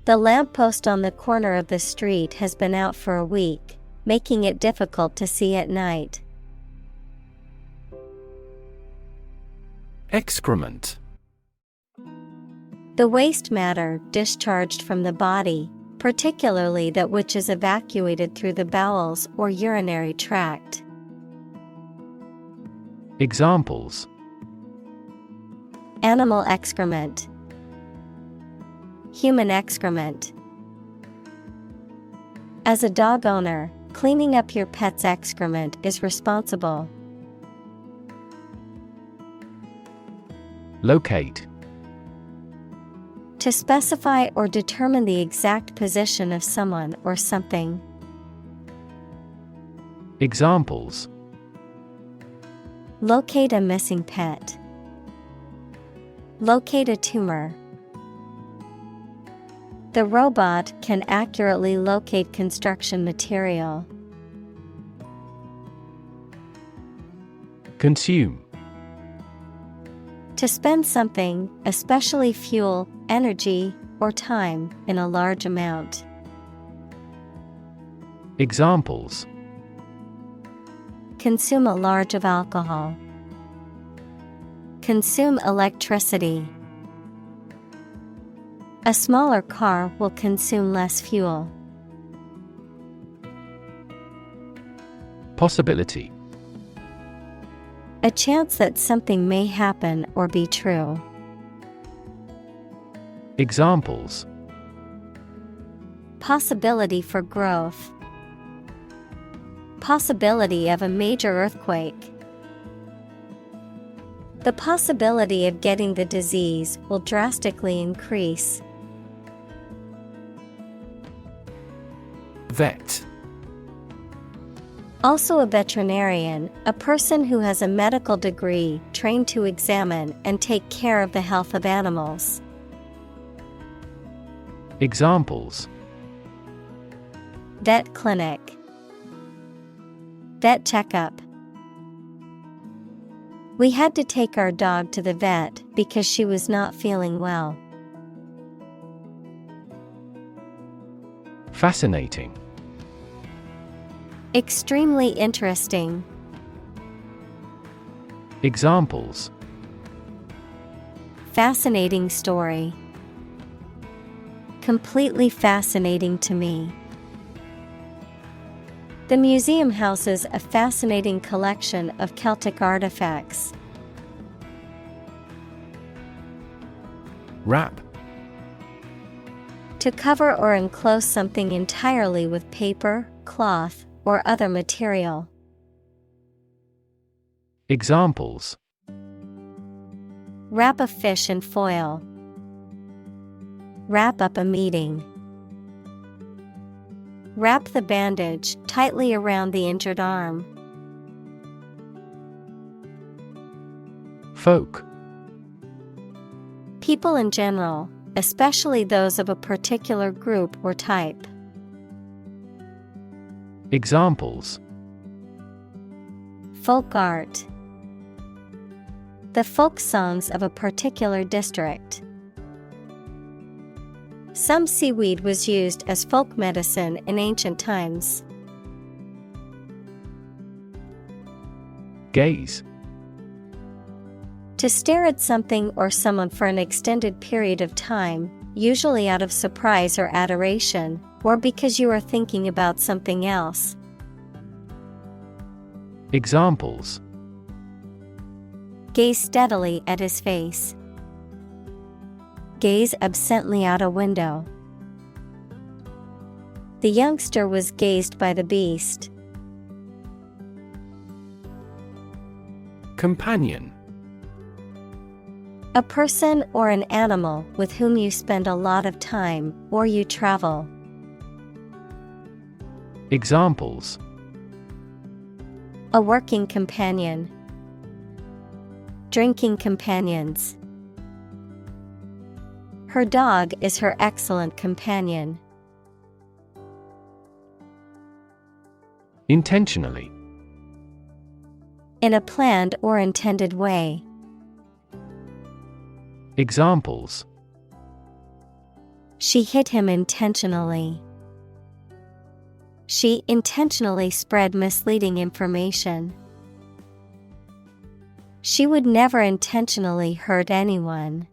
The lamppost on the corner of the street has been out for a week, making it difficult to see at night. Excrement. The waste matter discharged from the body, particularly that which is evacuated through the bowels or urinary tract. Examples: animal excrement. Human excrement. As a dog owner, cleaning up your pet's excrement is responsible. Locate. To specify or determine the exact position of someone or something. Examples: Locate a missing pet. Locate a tumor. The robot can accurately locate construction material. Consume. To spend something, especially fuel, energy, or time, in a large amount. Examples: Consume a large of alcohol. Consume electricity. A smaller car will consume less fuel. Possibility. A chance that something may happen or be true. Examples: Possibility for growth. Possibility of a major earthquake. The possibility of getting the disease will drastically increase. Vet. Also a veterinarian, a person who has a medical degree trained to examine and take care of the health of animals. Examples: Vet clinic. Vet checkup. We had to take our dog to the vet because she was not feeling well. Fascinating. Extremely interesting. Examples: Fascinating story. Completely fascinating to me. The museum houses a fascinating collection of Celtic artifacts. Wrap. To cover or enclose something entirely with paper, cloth, or other material. Examples: Wrap a fish in foil. Wrap up a meeting. Wrap the bandage tightly around the injured arm. Folk. People in general, especially those of a particular group or type. Examples: Folk art. The folk songs of a particular district. Some seaweed was used as folk medicine in ancient times. Gaze. To stare at something or someone for an extended period of time, usually out of surprise or adoration, or because you are thinking about something else. Examples: Gaze steadily at his face. Gaze absently out a window. The youngster was gazed by the beast. Companion. A person or an animal with whom you spend a lot of time or you travel. Examples: A working companion. Drinking companions. Her dog is her excellent companion. Intentionally. In a planned or intended way. Examples: She hit him intentionally. She intentionally spread misleading information. She would never intentionally hurt anyone.